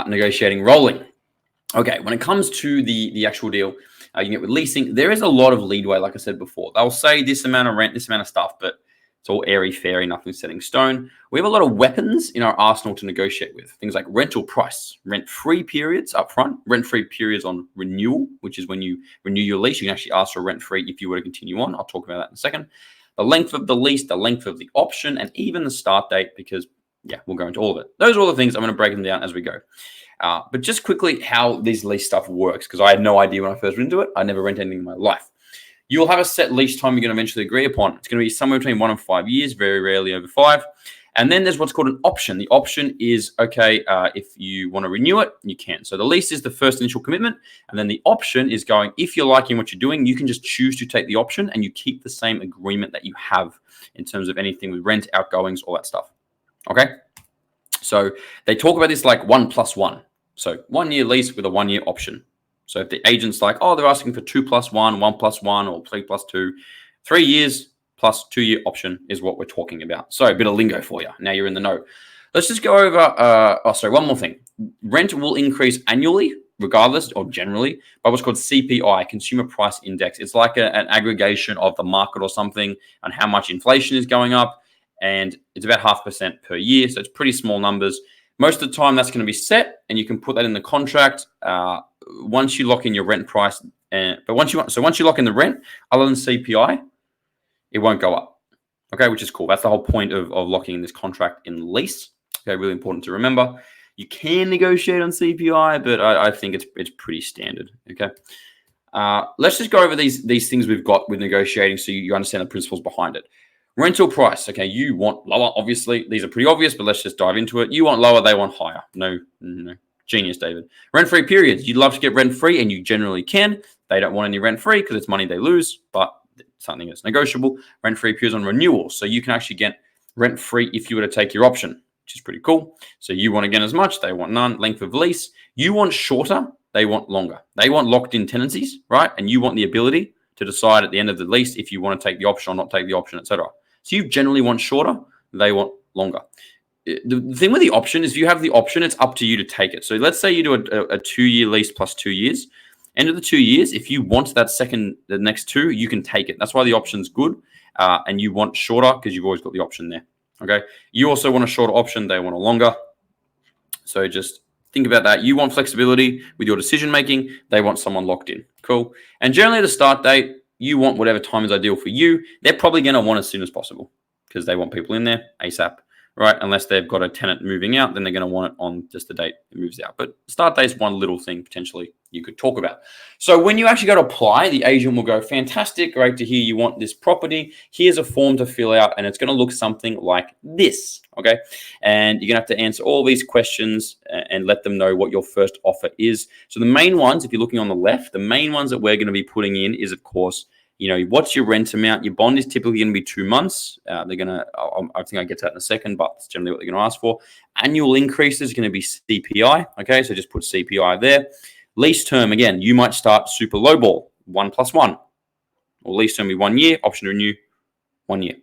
negotiating rolling. Okay, when it comes to the actual deal, you get with leasing, there is a lot of leadway, like I said before. They'll say this amount of rent, this amount of stuff, but it's all airy-fairy, nothing set in stone. We have a lot of weapons in our arsenal to negotiate with. Things like rental price, rent-free periods up front, rent-free periods on renewal, which is when you renew your lease. You can actually ask for rent-free if you were to continue on. I'll talk about that in a second. The length of the lease, the length of the option, and even the start date, because, yeah, we'll go into all of it. Those are all the things. I'm going to break them down as we go. But just quickly how this lease stuff works, because I had no idea when I first went into it. I never rent anything in my life. You'll have a set lease time you're going to eventually agree upon. It's going to be somewhere between 1 and 5 years, very rarely over 5. And then there's what's called an option. The option is, okay, if you want to renew it, you can. So the lease is the first initial commitment. And then the option is going, if you're liking what you're doing, you can just choose to take the option and you keep the same agreement that you have in terms of anything with rent, outgoings, all that stuff. Okay? So they talk about this like 1+1. So 1 year lease with a 1 year option. So if the agent's like, oh, they're asking for 2+1, 1+1, or 3+2, 3 years plus 2 year option is what we're talking about. So a bit of lingo for you. Now you're in the know. Let's just go over, one more thing. Rent will increase annually, regardless or generally, by what's called CPI, Consumer Price Index. It's like an aggregation of the market or something on how much inflation is going up. And it's about 0.5% per year. So it's pretty small numbers. Most of the time, that's going to be set, and you can put that in the contract once you lock in your rent price. But once you lock in the rent, other than CPI, it won't go up. Okay, which is cool. That's the whole point of locking in this contract in lease. Okay, really important to remember. You can negotiate on CPI, but I think it's pretty standard. Okay, let's just go over these things we've got with negotiating, so you understand the principles behind it. Rental price. Okay, you want lower, obviously. These are pretty obvious, but let's just dive into it. You want lower, they want higher. No. Genius, David. Rent-free periods. You'd love to get rent-free, and you generally can. They don't want any rent-free because it's money they lose, but something that's negotiable. Rent-free periods on renewal. So you can actually get rent-free if you were to take your option, which is pretty cool. So you want to get as much, they want none. Length of lease. You want shorter, they want longer. They want locked-in tenancies, right? And you want the ability to decide at the end of the lease if you want to take the option or not take the option, etc. So you generally want shorter, they want longer. The thing with the option is if you have the option, it's up to you to take it. So let's say you do a 2 year lease plus 2 years. End of the 2 years, if you want the next 2, you can take it. That's why the option's good. And you want shorter because you've always got the option there. Okay. You also want a shorter option. They want a longer. So just think about that. You want flexibility with your decision making. They want someone locked in. Cool. And generally the start date, you want whatever time is ideal for you. They're probably going to want as soon as possible because they want people in there ASAP, right? Unless they've got a tenant moving out, then they're going to want it on just the date it moves out. But start date is one little thing potentially you could talk about. So when you actually go to apply, the agent will go, fantastic, great to hear you want this property. Here's a form to fill out, and it's going to look something like this, okay? And you're going to have to answer all these questions and let them know what your first offer is. So the main ones, if you're looking on the left, the main ones that we're going to be putting in is, of course, what's your rent amount? Your bond is typically going to be 2 months. I think I get to that in a second, but that's generally what they're going to ask for. Annual increase is going to be CPI, okay? So just put CPI there. Lease term, again, you might start super lowball, 1+1. Or lease term be 1 year, option to renew, 1 year.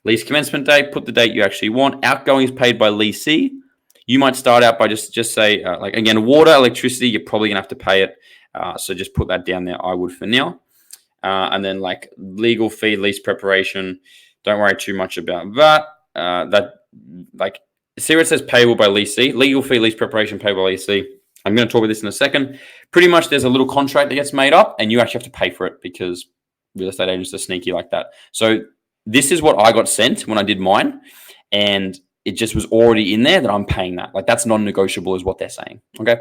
Lease commencement date, put the date you actually want. Outgoing is paid by leasee. You might start out by just say, again, water, electricity, you're probably going to have to pay it. So just put that down there, I would for now. And then legal fee, lease preparation, don't worry too much about that. See where it says payable by leasee, legal fee, lease preparation, payable by leasee. I'm going to talk about this in a second. Pretty much there's a little contract that gets made up and you actually have to pay for it because real estate agents are sneaky like that. So this is what I got sent when I did mine, and it just was already in there that I'm paying that. That's non-negotiable is what they're saying, okay?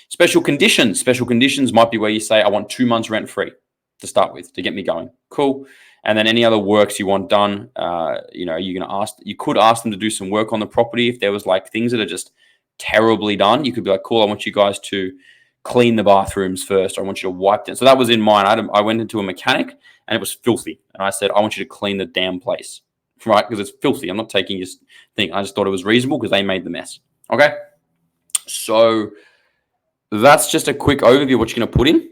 Special conditions. Special conditions might be where you say, I want 2 months rent-free to start with to get me going. Cool. And then any other works you want done, you could ask them to do some work on the property. If there was things that are just terribly done, you could be like, cool, I want you guys to clean the bathrooms first, or I want you to wipe them. So that was in mine. I went into a mechanic and it was filthy. And I said, I want you to clean the damn place, right? Because it's filthy. I'm not taking your thing. I just thought it was reasonable because they made the mess. Okay. So that's just a quick overview of what you're going to put in.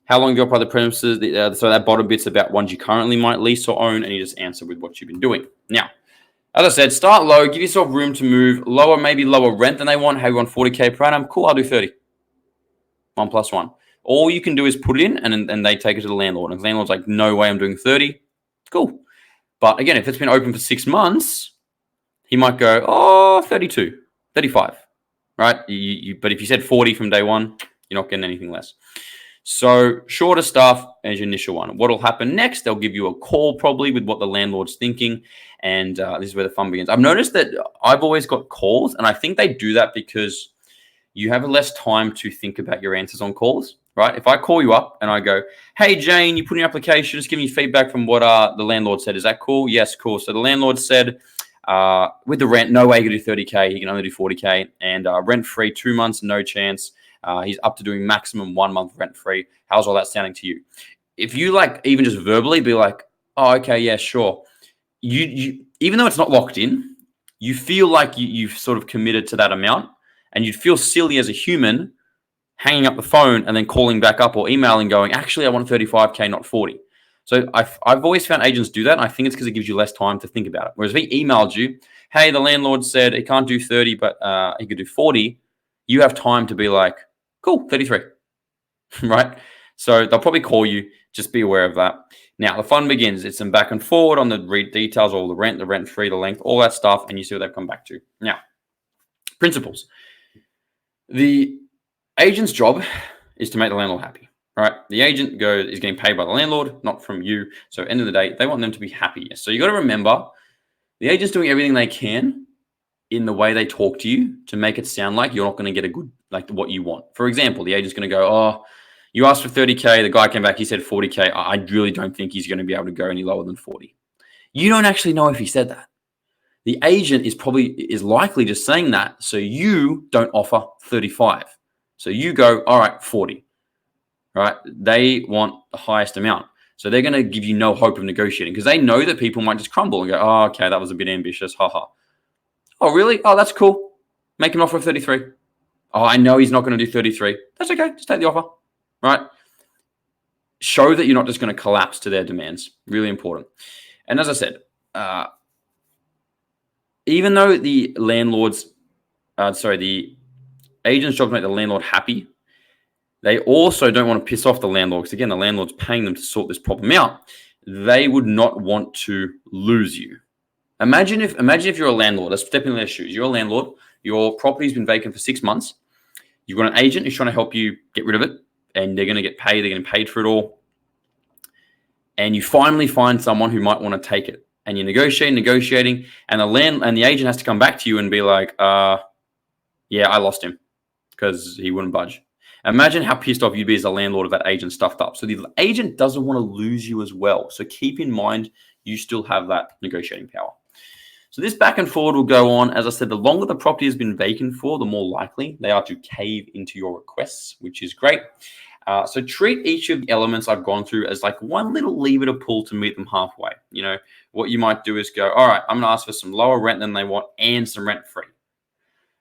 How long you occupy the premises? So that bottom bit's about ones you currently might lease or own, and you just answer with what you've been doing. Now, as I said, start low, give yourself room to move. Maybe lower rent than they want. Hey, we want 40K per annum. Cool, I'll do 30. 1+1. All you can do is put it in, and they take it to the landlord. And the landlord's like, no way, I'm doing 30. Cool. But again, if it's been open for 6 months, he might go, 32, 35, right? But if you said 40 from day one, you're not getting anything less. So shorter stuff as your initial one. What will happen next? They'll give you a call probably with what the landlord's thinking. And this is where the fun begins. I've noticed that I've always got calls, and I think they do that because you have less time to think about your answers on calls, right? If I call you up and I go, hey, Jane, you put in your application, just give me feedback from what the landlord said. Is that cool? Yes, cool. So the landlord said, with the rent, no way he can do 30K. He can only do 40K. And rent-free, 2 months, no chance. He's up to doing maximum 1 month rent-free. How's all that sounding to you? If you even just verbally be like, oh, okay, yeah, sure. You even though it's not locked in, you feel like you've sort of committed to that amount, and you'd feel silly as a human hanging up the phone and then calling back up or emailing going, actually, I want 35K, not 40. So I've always found agents do that, and I think it's because it gives you less time to think about it. Whereas if he emailed you, hey, the landlord said he can't do 30, but he could do 40, you have time to be like, cool, 33, right? So they'll probably call you. Just be aware of that. Now, the fun begins. It's some back and forward on the details, all the rent-free, the length, all that stuff, and you see what they've come back to. Now, principles. The agent's job is to make the landlord happy, right? The agent is getting paid by the landlord, not from you. So at the end of the day, they want them to be happy. So you got to remember, the agent's doing everything they can in the way they talk to you to make it sound like you're not going to get a good, what you want. For example, the agent's going to go, oh, you asked for 30K. The guy came back, he said 40K. I really don't think he's going to be able to go any lower than 40. You don't actually know if he said that. The agent is likely just saying that so you don't offer 35. So you go, all right, 40, right? They want the highest amount. So they're going to give you no hope of negotiating because they know that people might just crumble and go, oh, okay, that was a bit ambitious, haha. Oh, really? Oh, that's cool. Make an offer of 33. Oh, I know he's not going to do 33. That's okay. Just take the offer, right? Show that you're not just going to collapse to their demands. Really important. And as I said, even though the agent's job to make the landlord happy, they also don't want to piss off the landlord because, again, the landlord's paying them to sort this problem out. They would not want to lose you. Imagine if you're a landlord. Let's step into their shoes. You're a landlord. Your property's been vacant for 6 months. You've got an agent who's trying to help you get rid of it, and they're going to get paid. They're getting paid for it all. And you finally find someone who might want to take it. And you're negotiating, and the agent has to come back to you and be like, yeah, I lost him because he wouldn't budge. Imagine how pissed off you'd be as a landlord if that agent stuffed up. So the agent doesn't want to lose you as well. So keep in mind, you still have that negotiating power. So this back and forward will go on. As I said, the longer the property has been vacant for, the more likely they are to cave into your requests, which is great. So treat each of the elements I've gone through as like one little lever to pull to meet them halfway. You know, what you might do is go, all right, I'm going to ask for some lower rent than they want and some rent free.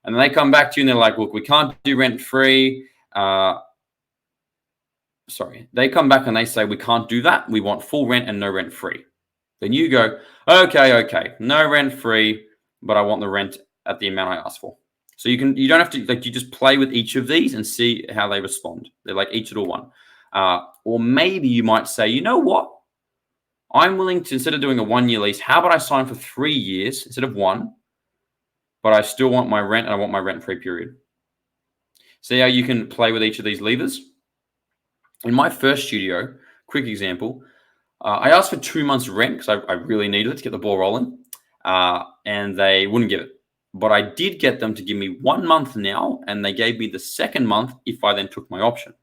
And then they come back to you and they're like, look, we can't do rent free. They come back and they say, we can't do that. We want full rent and no rent free. Then you go, okay, no rent free, but I want the rent at the amount I asked for. So you don't have to, like, you just play with each of these and see how they respond. They're like each little one. Or maybe you might say, you know what? I'm willing to, instead of doing a 1 year lease, how about I sign for 3 years instead of 1, but I still want my rent and I want my rent free period. See how you can play with each of these levers? In my first studio, quick example, I asked for 2 months rent because I really needed it to get the ball rolling, and they wouldn't give it. But I did get them to give me 1 month now, and they gave me the second month if I then took my option.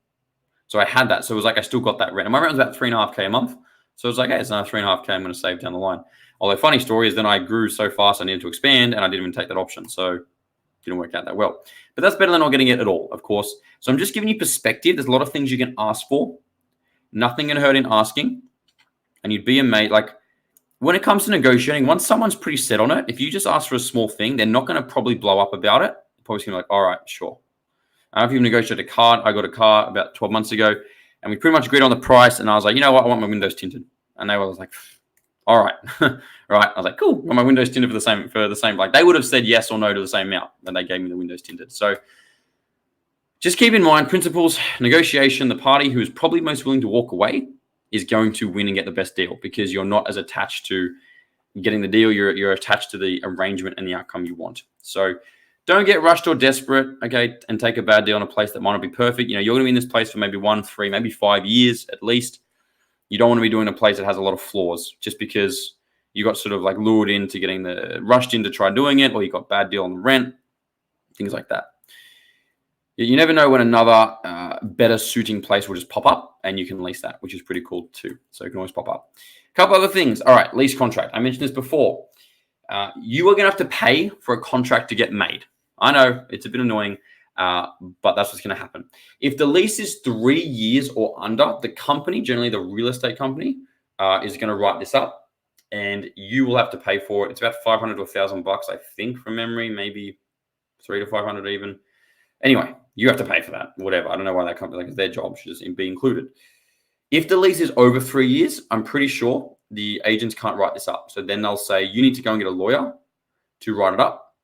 So I had that. So it was like I still got that rent. And my rent was about $3.5K a month. So it was like, hey, it's another $3.5K I'm going to save down the line. Although funny story is then I grew so fast I needed to expand, and I didn't even take that option. So it didn't work out that well. But that's better than not getting it at all, of course. So I'm just giving you perspective. There's a lot of things you can ask for. Nothing going to hurt in asking. And you'd be amazed. Like, when it comes to negotiating, once someone's pretty set on it, if you just ask for a small thing, they're not going to probably blow up about it. They're probably going to be like, all right, sure. If you've negotiated a car, I got a car about 12 months ago, and we pretty much agreed on the price. And I was like, you know what? I want my windows tinted. And they were like, all right. Right. I was like, cool. I want my windows tinted for the same. Like, they would have said yes or no to the same amount when they gave me the windows tinted. So just keep in mind principles, negotiation, the party who is probably most willing to walk away is going to win and get the best deal because you're not as attached to getting the deal. You're attached to the arrangement and the outcome you want. So don't get rushed or desperate, okay, and take a bad deal on a place that might not be perfect. You know, you're going to be in this place for maybe 1, 3, maybe 5 years at least. You don't want to be doing a place that has a lot of flaws just because you got sort of like lured into rushed in to try doing it, or you got bad deal on the rent, things like that. You never know when another better suiting place will just pop up and you can lease that, which is pretty cool too. So it can always pop up. A couple other things. All right, lease contract. I mentioned this before. You are going to have to pay for a contract to get made. I know it's a bit annoying, but that's what's going to happen. If the lease is 3 years or under, the company, generally the real estate company, is going to write this up and you will have to pay for it. It's about $500 to $1,000, I think, from memory, maybe $300 to $500 even. Anyway, you have to pay for that, whatever. I don't know why that company, like, it's their job, should just be included. If the lease is over 3 years, I'm pretty sure the agents can't write this up. So then they'll say, you need to go and get a lawyer to write it up,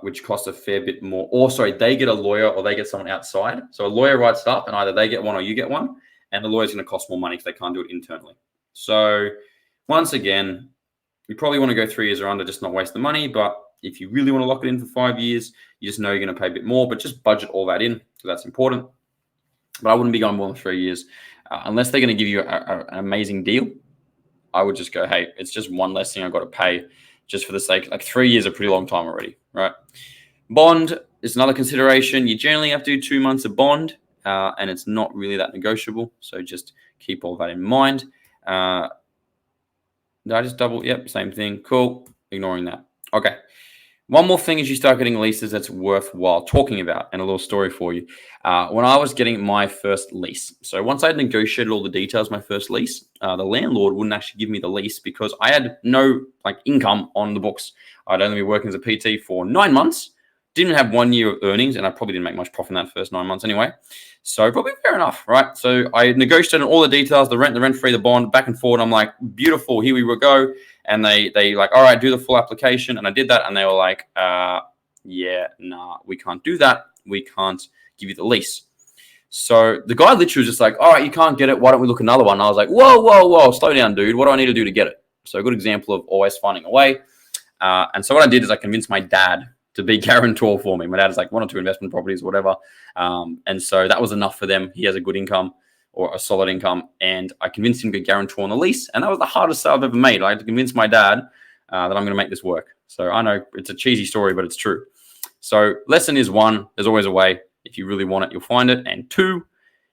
which costs a fair bit more. Or sorry, they get a lawyer or they get someone outside. So a lawyer writes it up and either they get one or you get one. And the lawyer's going to cost more money because they can't do it internally. So once again, you probably want to go 3 years or under, just not waste the money. But if you really want to lock it in for 5 years, you just know you're going to pay a bit more, but just budget all that in. So that's important. But I wouldn't be going more than 3 years. Unless they're going to give you an amazing deal, I would just go, hey, it's just one less thing I've got to pay just for the sake. Like 3 years is a pretty long time already, right? Bond is another consideration. You generally have to do 2 months of bond, and it's not really that negotiable. So just keep all that in mind. Did I just double? Yep, same thing. Cool. Ignoring that. Okay. One more thing as you start getting leases that's worthwhile talking about, and a little story for you. When I was getting my first lease, so once I had negotiated all the details of my first lease, the landlord wouldn't actually give me the lease because I had no income on the books. I'd only been working as a PT for 9 months, didn't have 1 year of earnings, and I probably didn't make much profit in that first 9 months anyway. So probably fair enough, right? So I negotiated all the details, the rent free, the bond, back and forward. I'm like, beautiful, here we will go. And they like, all right, do the full application. And I did that. And they were like, yeah, nah, we can't do that. We can't give you the lease. So the guy literally was just like, all right, you can't get it. Why don't we look another one? And I was like, whoa, slow down, dude. What do I need to do to get it? So a good example of always finding a way. And so what I did is I convinced my dad to be guarantor for me. My dad has like 1 or 2 investment properties, whatever. And so that was enough for them. He has a good income, or a solid income, and I convinced him to be guarantor on the lease, and that was the hardest sale I've ever made. I had to convince my dad that I'm going to make this work. So I know it's a cheesy story, but it's true. So lesson is 1, there's always a way. If you really want it, you'll find it. And 2,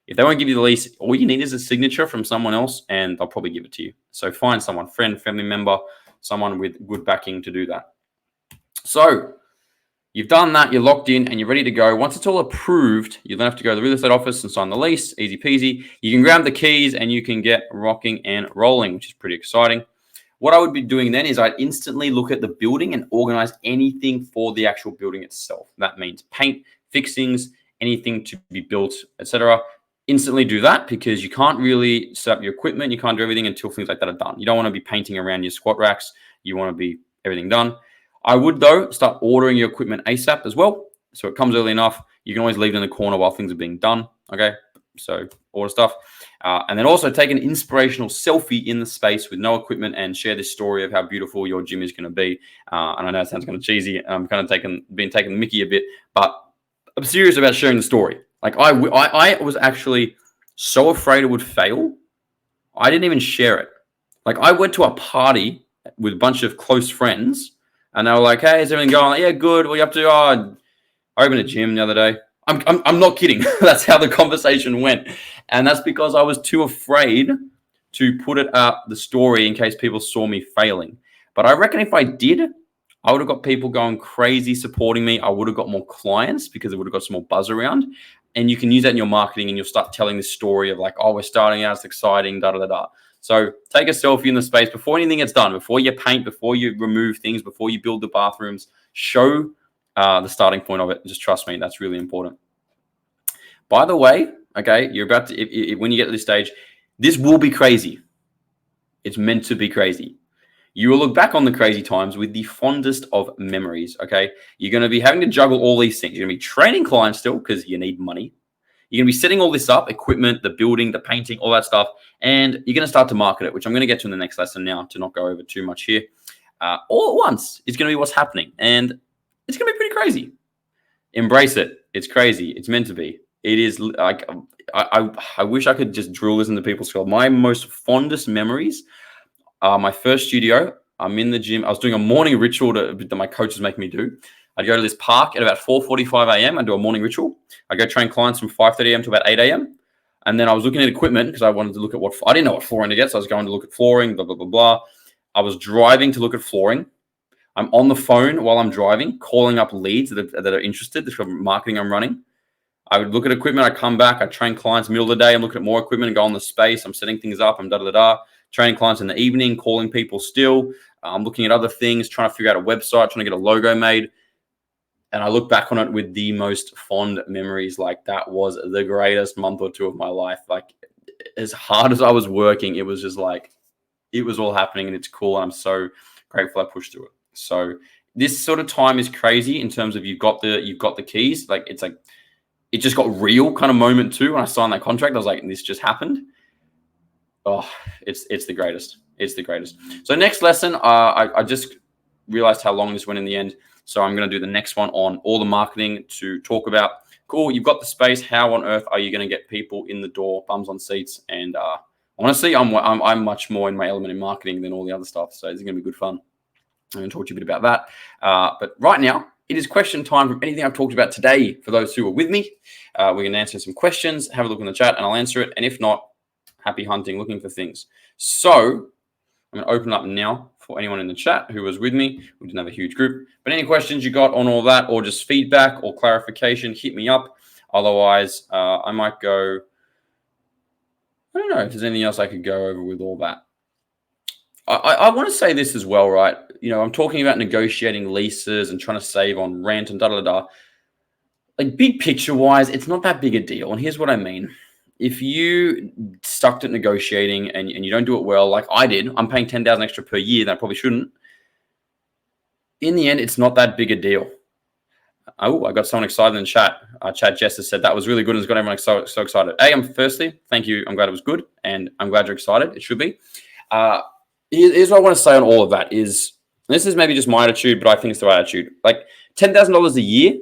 if they won't give you the lease, all you need is a signature from someone else, and they'll probably give it to you. So find someone, friend, family member, someone with good backing to do that. So you've done that, you're locked in, and you're ready to go. Once it's all approved, you then have to go to the real estate office and sign the lease. Easy peasy. You can grab the keys and you can get rocking and rolling, which is pretty exciting. What I would be doing then is I'd instantly look at the building and organize anything for the actual building itself. That means paint, fixings, anything to be built, etc. Instantly do that, because you can't really set up your equipment. You can't do everything until things like that are done. You don't want to be painting around your squat racks. You want to be everything done. I would, though, start ordering your equipment ASAP as well. So it comes early enough. You can always leave it in the corner while things are being done. Okay, so order stuff. And then also take an inspirational selfie in the space with no equipment and share this story of how beautiful your gym is going to be. And I know it sounds kind of cheesy. I'm kind of being taken the mickey a bit, but I'm serious about sharing the story. Like I was actually so afraid it would fail. I didn't even share it. Like I went to a party with a bunch of close friends, and they were like, "Hey, is everything going?" Like, "Yeah, good. What are you up to?" "Oh, I opened a gym the other day." I'm not kidding. That's how the conversation went, and that's because I was too afraid to put it up the story in case people saw me failing. But I reckon if I did, I would have got people going crazy supporting me. I would have got more clients because it would have got some more buzz around. And you can use that in your marketing, and you'll start telling this story of like, "Oh, we're starting out, it's exciting, da da da da." So take a selfie in the space before anything gets done, before you paint, before you remove things, before you build the bathrooms. Show the starting point of it. Just trust me, that's really important. By the way, okay, you're about to, when you get to this stage, this will be crazy. It's meant to be crazy. You will look back on the crazy times with the fondest of memories, okay? You're going to be having to juggle all these things. You're going to be training clients still because you need money. You're going to be setting all this up, equipment, the building, the painting, all that stuff, and you're going to start to market it, which I'm going to get to in the next lesson now to not go over too much here. All at once is going to be what's happening, and it's going to be pretty crazy. Embrace it. It's crazy. It's meant to be. It is like, I wish I could just drill this into people's skull. My most fondest memories are my first studio. I'm in the gym. I was doing a morning ritual that my coaches make me do. I'd go to this park at about 4:45 a.m. and do a morning ritual. I go train clients from 5:30 a.m. to about 8 a.m. And then I was looking at equipment because I wanted to look at I didn't know what flooring to get. So I was going to look at flooring, blah, blah, blah, blah. I was driving to look at flooring. I'm on the phone while I'm driving, calling up leads that are interested, the marketing I'm running. I would look at equipment. I come back. I train clients middle of the day. I'm looking at more equipment and go on the space. I'm setting things up. I'm da-da-da-da. Training clients in the evening, calling people still. I'm looking at other things, trying to figure out a website, trying to get a logo made. And I look back on it with the most fond memories. Like that was the greatest month or two of my life. Like as hard as I was working, it was just like, it was all happening and it's cool. And I'm so grateful I pushed through it. So this sort of time is crazy in terms of you've got the keys. Like it's like, it just got real kind of moment too. When I signed that contract, I was like, this just happened. Oh, it's the greatest. It's the greatest. So next lesson, I just realized how long this went in the end. So I'm going to do the next one on all the marketing to talk about, cool, you've got the space. How on earth are you going to get people in the door, bums on seats? And honestly, I'm much more in my element in marketing than all the other stuff. So it's going to be good fun. I'm going to talk to you a bit about that. But right now, it is question time from anything I've talked about today. For those who are with me, we're going to answer some questions, have a look in the chat, and I'll answer it. And if not, happy hunting, looking for things. So I'm going to open up now for anyone in the chat who was with me. We didn't have a huge group. But any questions you got on all that, or just feedback or clarification, hit me up. Otherwise, I might go, I don't know if there's anything else I could go over with all that. I want to say this as well, right? You know, I'm talking about negotiating leases and trying to save on rent and da-da-da. Like big picture wise, it's not that big a deal. And here's what I mean. If you stuck at negotiating and you don't do it well, like I did, I'm paying $10,000 extra per year that I probably shouldn't. In the end, it's not that big a deal. Oh, I got someone excited in the chat. Chad Jester said that was really good and it's got everyone so excited. Firstly, thank you. I'm glad it was good and I'm glad you're excited. It should be. Here's what I want to say on all of that is, this is maybe just my attitude, but I think it's the right attitude. Like $10,000 a year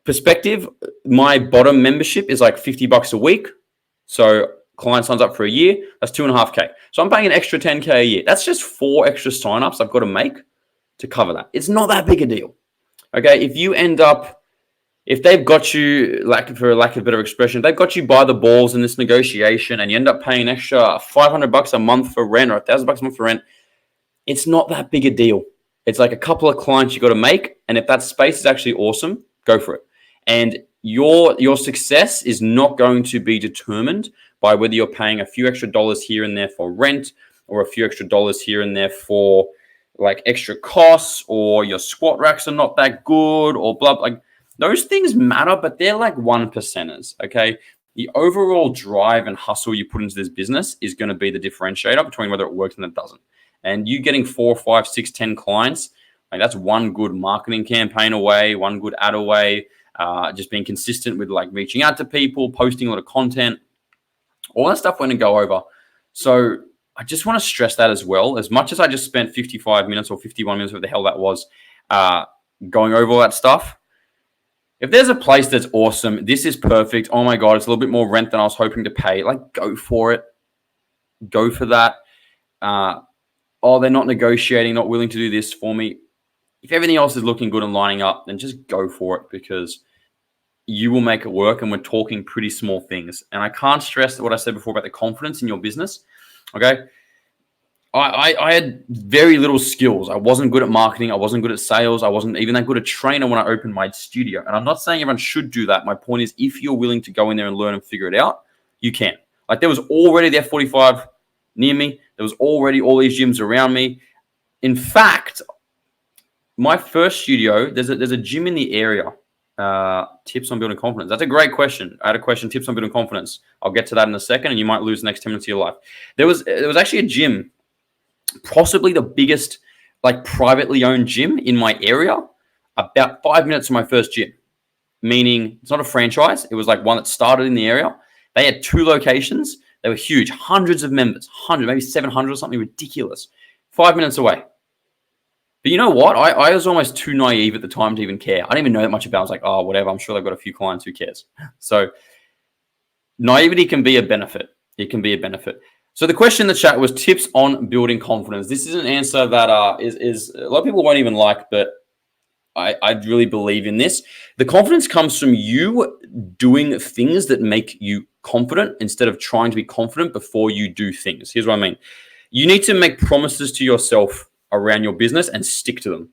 perspective, my bottom membership is like $50 a week. So client signs up for a year, that's $2.5K. So I'm paying an extra $10K a year. That's just 4 extra signups I've got to make to cover that. It's not that big a deal. Okay. If if they've got you, for lack of a better expression, they've got you by the balls in this negotiation and you end up paying an extra $500 a month for rent or $1,000 a month for rent, it's not that big a deal. It's like a couple of clients you got to make. And if that space is actually awesome, go for it. And your success is not going to be determined by whether you're paying a few extra dollars here and there for rent or a few extra dollars here and there for like extra costs, or your squat racks are not that good, or blah. Like those things matter, but they're like 1%ers. Okay. The overall drive and hustle you put into this business is going to be the differentiator between whether it works and it doesn't. And you getting 4, 5, 6, 10 clients, like that's one good marketing campaign away, one good ad away. Just being consistent with like reaching out to people, posting a lot of content, all that stuff we're going to go over. So I just want to stress that as well. As much as I just spent 55 minutes or 51 minutes, what the hell that was, going over all that stuff. If there's a place that's awesome, this is perfect. Oh my God, it's a little bit more rent than I was hoping to pay. Like, go for it. Go for that. They're not negotiating, not willing to do this for me. If everything else is looking good and lining up, then just go for it, because you will make it work. And we're talking pretty small things. And I can't stress what I said before about the confidence in your business. Okay. I had very little skills. I wasn't good at marketing. I wasn't good at sales. I wasn't even that good a trainer when I opened my studio. And I'm not saying everyone should do that. My point is, if you're willing to go in there and learn and figure it out, you can. Like, there was already the F45 near me. There was already all these gyms around me. In fact, my first studio, there's a gym in the area. Tips on building confidence. That's a great question. I had a question, tips on building confidence. I'll get to that in a second, and you might lose the next 10 minutes of your life. There was actually a gym, possibly the biggest like privately owned gym in my area, about 5 minutes from my first gym, meaning it's not a franchise. It was like one that started in the area. They had 2 locations. They were huge, hundreds of members, maybe 700 or something ridiculous, 5 minutes away. But you know what? I was almost too naive at the time to even care. I didn't even know that much about it. I was like, oh, whatever. I'm sure they've got a few clients. Who cares? So naivety can be a benefit. It can be a benefit. So the question in the chat was tips on building confidence. This is an answer that is a lot of people won't even like, but I really believe in this. The confidence comes from you doing things that make you confident instead of trying to be confident before you do things. Here's what I mean. You need to make promises to yourself around your business and stick to them.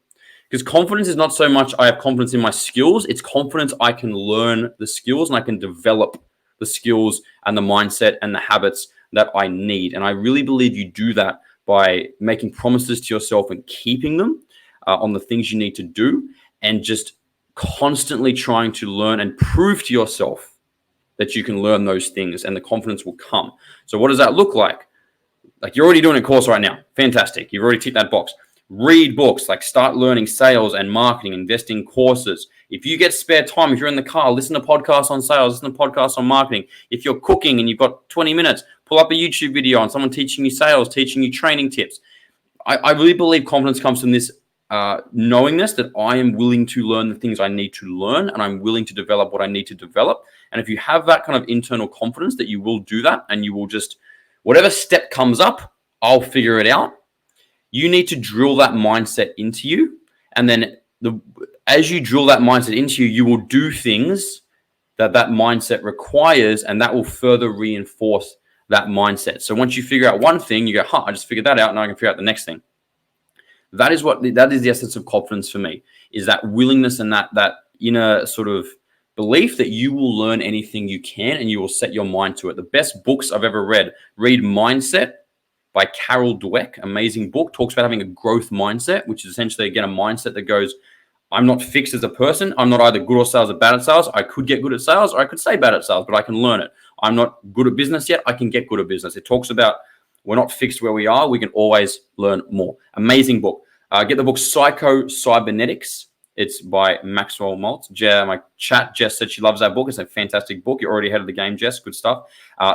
Because confidence is not so much I have confidence in my skills. It's confidence I can learn the skills and I can develop the skills and the mindset and the habits that I need. And I really believe you do that by making promises to yourself and keeping them on the things you need to do, and just constantly trying to learn and prove to yourself that you can learn those things, and the confidence will come. So what does that look like? Like, you're already doing a course right now. Fantastic. You've already ticked that box. Read books, like start learning sales and marketing, invest in courses. If you get spare time, if you're in the car, listen to podcasts on sales, listen to podcasts on marketing. If you're cooking and you've got 20 minutes, pull up a YouTube video on someone teaching you sales, teaching you training tips. I really believe confidence comes from this knowingness that I am willing to learn the things I need to learn, and I'm willing to develop what I need to develop. And if you have that kind of internal confidence that you will do that, and you will just, whatever step comes up, I'll figure it out. You need to drill that mindset into you. And then as you drill that mindset into you, you will do things that mindset requires, and that will further reinforce that mindset. So once you figure out one thing, you go, I just figured that out, and I can figure out the next thing. That is the essence of confidence for me, is that willingness and that inner sort of belief that you will learn anything you can and you will set your mind to it. The best books I've ever read, read Mindset by Carol Dweck, amazing book, talks about having a growth mindset, which is essentially, again, a mindset that goes, I'm not fixed as a person. I'm not either good at sales or bad at sales. I could get good at sales, or I could stay bad at sales, but I can learn it. I'm not good at business yet. I can get good at business. It talks about we're not fixed where we are. We can always learn more. Amazing book. Get the book Psycho Cybernetics. It's by Maxwell Maltz. My chat, Jess, said she loves that book. It's a fantastic book. You're already ahead of the game, Jess. Good stuff.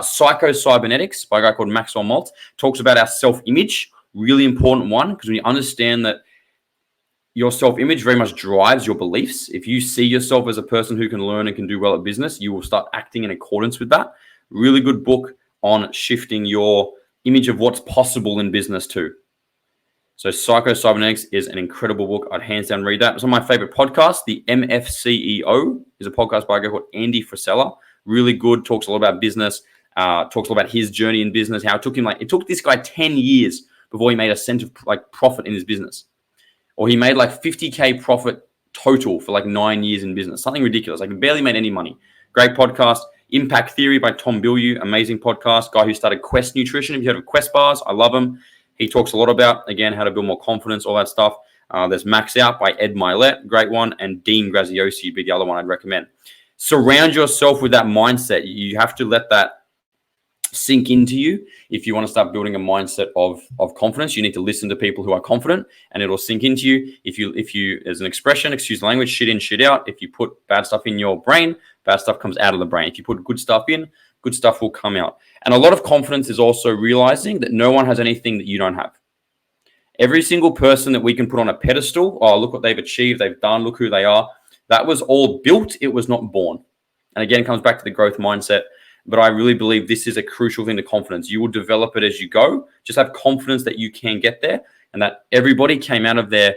Psycho Cybernetics by a guy called Maxwell Maltz talks about our self-image. Really important one, because when you understand that your self-image very much drives your beliefs. If you see yourself as a person who can learn and can do well at business, you will start acting in accordance with that. Really good book on shifting your image of what's possible in business too. So Psycho Cybernetics is an incredible book. I'd hands down read that. It's one of my favorite podcasts. The MFCEO is a podcast by a guy called Andy Frisella. Really good. Talks a lot about business. Talks a lot about his journey in business. How it took this guy 10 years before he made a cent of profit in his business, or he made like 50K profit total for like 9 years in business. Something ridiculous. Like he barely made any money. Great podcast. Impact Theory by Tom Bilyeu. Amazing podcast. Guy who started Quest Nutrition. If you heard of Quest bars, I love him. He talks a lot about, again, how to build more confidence, all that stuff. There's Max Out by Ed Mylett, great one, and Dean Graziosi would be the other one I'd recommend. Surround yourself with that mindset. You have to let that sink into you. If you want to start building a mindset of confidence, you need to listen to people who are confident, and it'll sink into you. If you, as an expression, excuse the language, shit in, shit out. If you put bad stuff in your brain, bad stuff comes out of the brain. If you put good stuff in, good stuff will come out. And a lot of confidence is also realizing that no one has anything that you don't have. Every single person that we can put on a pedestal, oh, look what they've achieved, they've done, look who they are, that was all built, it was not born. And again, it comes back to the growth mindset. But I really believe this is a crucial thing to confidence. You will develop it as you go. Just have confidence that you can get there, and that everybody came out of their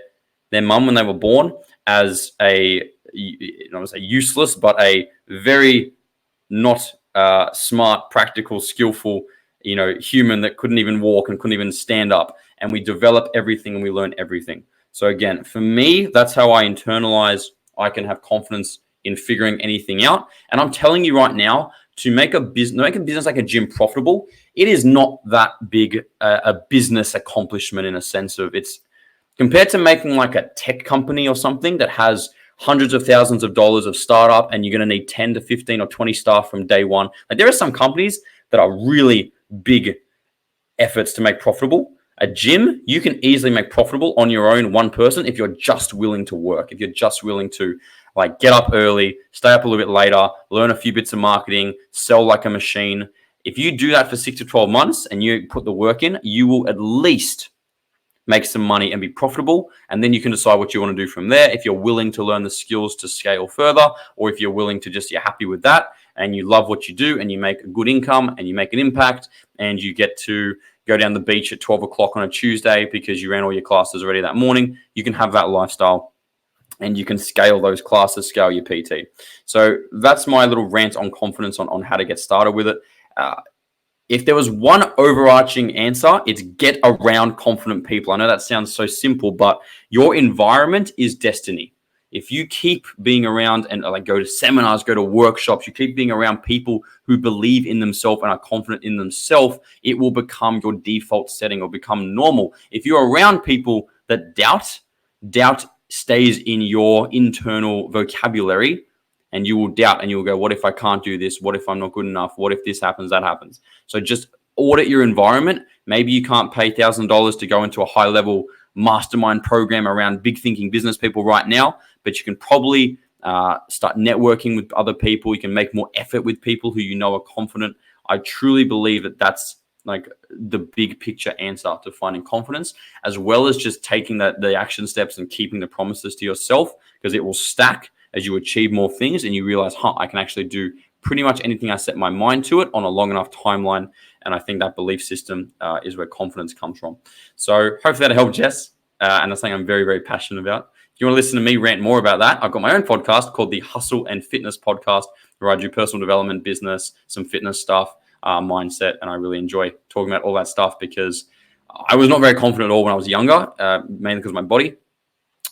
mum when they were born as I don't want to say useless, but a very not smart, practical, skillful, human that couldn't even walk and couldn't even stand up. And we develop everything and we learn everything. So again, for me, that's how I internalize. I can have confidence in figuring anything out. And I'm telling you right now, to make a business like a gym profitable, it is not that big a business accomplishment in a sense of it's compared to making like a tech company or something that has hundreds of thousands of dollars of startup, and you're going to need 10 to 15 or 20 staff from day one. Like there are some companies that are really big efforts to make profitable. A gym, you can easily make profitable on your own, one person, if you're just willing to work, if you're just willing to like get up early, stay up a little bit later, learn a few bits of marketing, sell like a machine. If you do that for 6 to 12 months and you put the work in, you will at least make some money and be profitable. And then you can decide what you want to do from there. If you're willing to learn the skills to scale further, or if you're willing to you're happy with that and you love what you do and you make a good income and you make an impact and you get to go down the beach at 12 o'clock on a Tuesday because you ran all your classes already that morning, you can have that lifestyle and you can scale those classes, scale your PT. So that's my little rant on confidence on how to get started with it. If there was one overarching answer, it's get around confident people. I know that sounds so simple, but your environment is destiny. If you keep being around and go to seminars, go to workshops, you keep being around people who believe in themselves and are confident in themselves, it will become your default setting or become normal. If you're around people that doubt stays in your internal vocabulary, and you will doubt and you will go, what if I can't do this? What if I'm not good enough? What if this happens, that happens? So just audit your environment. Maybe you can't pay $1,000 to go into a high level mastermind program around big thinking business people right now, but you can probably start networking with other people. You can make more effort with people who you know are confident. I truly believe that that's like the big picture answer to finding confidence, as well as just taking the action steps and keeping the promises to yourself, because it will stack as you achieve more things and you realize, I can actually do pretty much anything I set my mind to it on a long enough timeline. And I think that belief system is where confidence comes from. So hopefully that helped, Jess. And that's something I'm very, very passionate about. If you want to listen to me rant more about that, I've got my own podcast called the Hustle and Fitness Podcast, where I do personal development, business, some fitness stuff, mindset. And I really enjoy talking about all that stuff because I was not very confident at all when I was younger, mainly because of my body.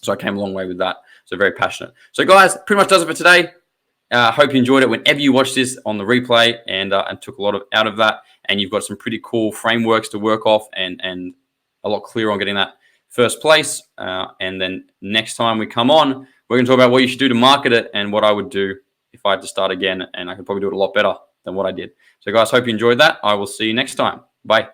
So I came a long way with that. So very passionate. So guys, pretty much does it for today. Hope you enjoyed it whenever you watch this on the replay and took a lot out of that. And you've got some pretty cool frameworks to work off and a lot clearer on getting that first place. And then next time we come on, we're going to talk about what you should do to market it and what I would do if I had to start again. And I could probably do it a lot better than what I did. So guys, hope you enjoyed that. I will see you next time. Bye.